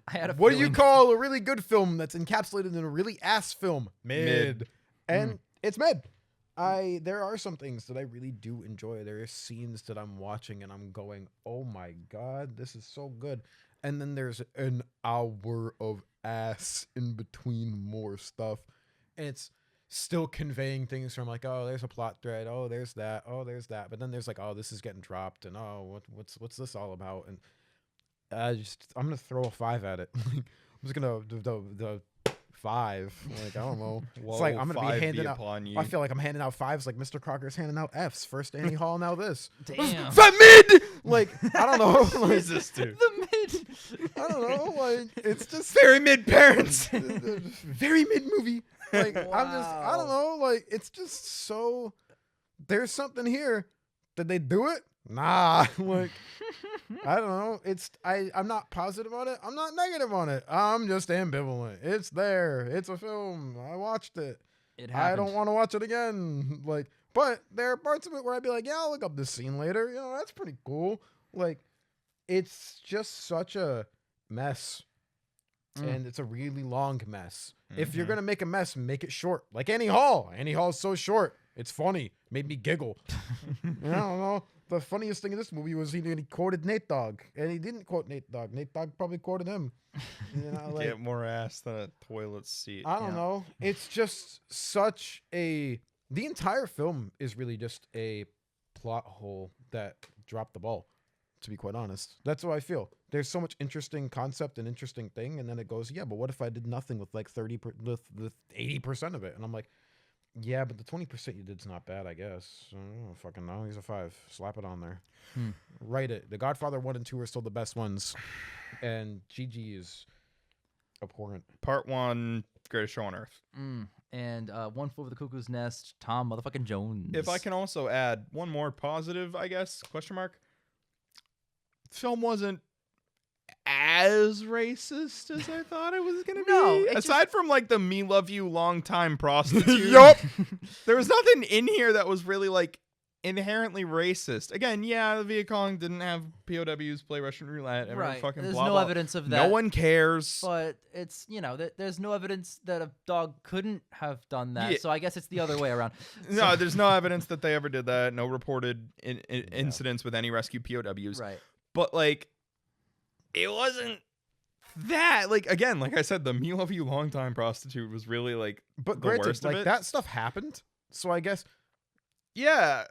I had a What do you feeling- call a really good film that's encapsulated in a really ass film? Mid. And it's mid. There are some things that I really do enjoy. There are scenes that I'm watching and I'm going, oh my god, this is so good. And then there's an hour of ass in between more stuff. And it's still conveying things from like, oh, there's a plot thread. Oh, there's that. Oh, there's that. But then there's like, oh, this is getting dropped. And oh, what's this all about? And I'm gonna throw a 5 at it. I'm just gonna the 5. Like, I don't know. It's like I'm gonna be handing out. I feel like I'm handing out 5s like Mr. Crocker's handing out Fs. First Annie Hall, now this. Damn. The mid. Like, I don't know. Like, Jesus, dude. The mid. I don't know. Like, it's just Very mid parents. very mid movie. Like, I don't know. Like, it's just so. There's something here. Did they do it? Nah. Like, I don't know. I'm not positive on it. I'm not negative on it. I'm just ambivalent. It's there. It's a film. I watched it. It I happened. don't want to watch it again. Like, but there are parts of it where I'd be like, yeah, I'll look up this scene later. That's pretty cool. Like, it's just such a mess. And it's a really long mess. If you're Mhm. going to make a mess, make it short. Like Annie Hall. Annie Hall's so short. It's funny. Made me giggle. I don't know. The funniest thing in this movie was he quoted Nate Dogg. And he didn't quote Nate Dogg. Nate Dogg probably quoted him. Like, Get more ass than a toilet seat. I don't know. It's just such a... The entire film is really just a plot hole that dropped the ball, to be quite honest. That's what I feel. There's so much interesting concept and interesting thing, and then it goes, yeah, but what if I did nothing with like 80% of it? And I'm like, yeah, but the 20% you did's not bad, I guess. I don't fucking know. He's a 5. Slap it on there. Write it. The Godfather 1 and 2 are still the best ones, and GG is abhorrent. Part 1, greatest show on earth. And One Flew Over the Cuckoo's Nest, Tom motherfucking Jones. If I can also add one more positive, I guess, question mark. Film wasn't as racist as I thought it was gonna be. No, it aside from like the "me love you" long time prostitute. Yup. There was nothing in here that was really like inherently racist. Again, yeah, the Viet Cong didn't have POWs play Russian roulette. Right. Fucking There's blah, no blah. evidence of that. No one cares. But it's, there's no evidence that a dog couldn't have done that. Yeah. So I guess it's the other way around. No, there's no evidence that they ever did that. No reported incidents with any rescue POWs. Right. But, like, it wasn't that. Like, again, like I said, the Me Love You Long Time prostitute was really, like, But the granted, worst of like it. that stuff happened. So I guess Yeah.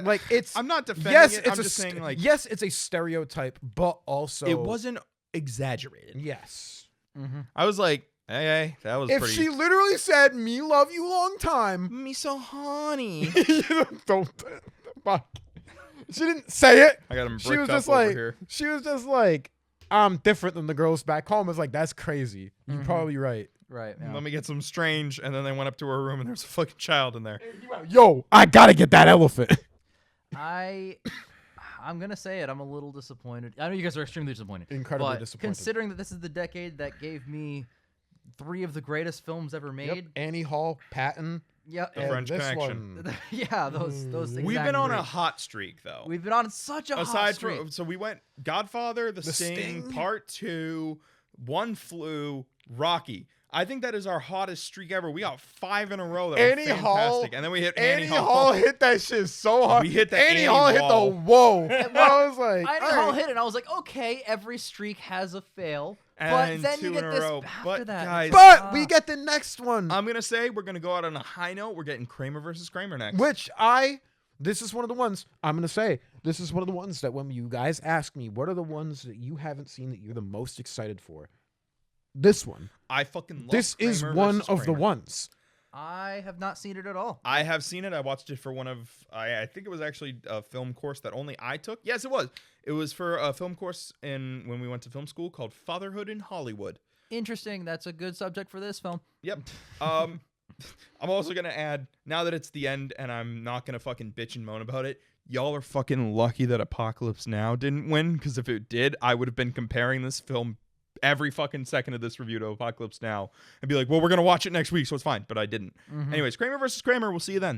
like it's I'm not defending yes, it. it's I'm just saying, like, yes, it's a stereotype, but also it wasn't exaggerated. Yes. Mm-hmm. I was like, hey, that was If pretty. she literally said "me love you long time," Me so honey. don't. Fuck. She didn't say it. I got him She bricked was up just over like, here. she was just like, I'm different than the girls back home. It's like that's crazy. You're Mhm. probably right. Right. Yeah. Let me get some strange, and then they went up to her room, and there's a fucking child in there. Yo, I gotta get that elephant. I'm gonna say it. I'm a little disappointed. I know you guys are extremely disappointed. Incredibly but disappointed. Considering that this is the decade that gave me 3 of the greatest films ever Yep. made. Annie Hall, Patton, Yeah. The and French this Connection. one. Yeah. Those. We've We've exact been on a three. hot streak, though. We've been on such a hot Aside streak. from, so we went Godfather, The The Sting, Sting? Part 2, One Flew, Rocky. I think that is our hottest streak ever. We got 5 in a row that Annie were Hall- fantastic, and then we hit Annie Annie Hall. Hall hit that shit so hard. We hit the Annie Annie Hall hit the wall. whoa. I was like, I all know right. hit it, and I was like, okay, every streak has a fail. And But then 2 you in get a this row. after But that. guys, But we get the next one, I'm gonna say we're gonna go out on a high note. We're getting Kramer versus Kramer next. which this is one of the ones I'm gonna say. This is one of the ones that when you guys ask me, what are the ones that you haven't seen that you're the most excited for? This one. I fucking love This is Kramer one versus of the Kramer. ones. I have not seen it at all. I have seen it. I watched it for one of, I think it was actually a film course that only I took. Yes, it was. It was for a film course when we went to film school called Fatherhood in Hollywood. Interesting. That's a good subject for this film. Yep. I'm also going to add, now that it's the end and I'm not going to fucking bitch and moan about it, y'all are fucking lucky that Apocalypse Now didn't win, because if it did, I would have been comparing this film every fucking second of this review to Apocalypse Now and be like, well, we're going to watch it next week, so it's fine, but I didn't. Mhm. Anyways, Kramer versus Kramer. We'll see you then.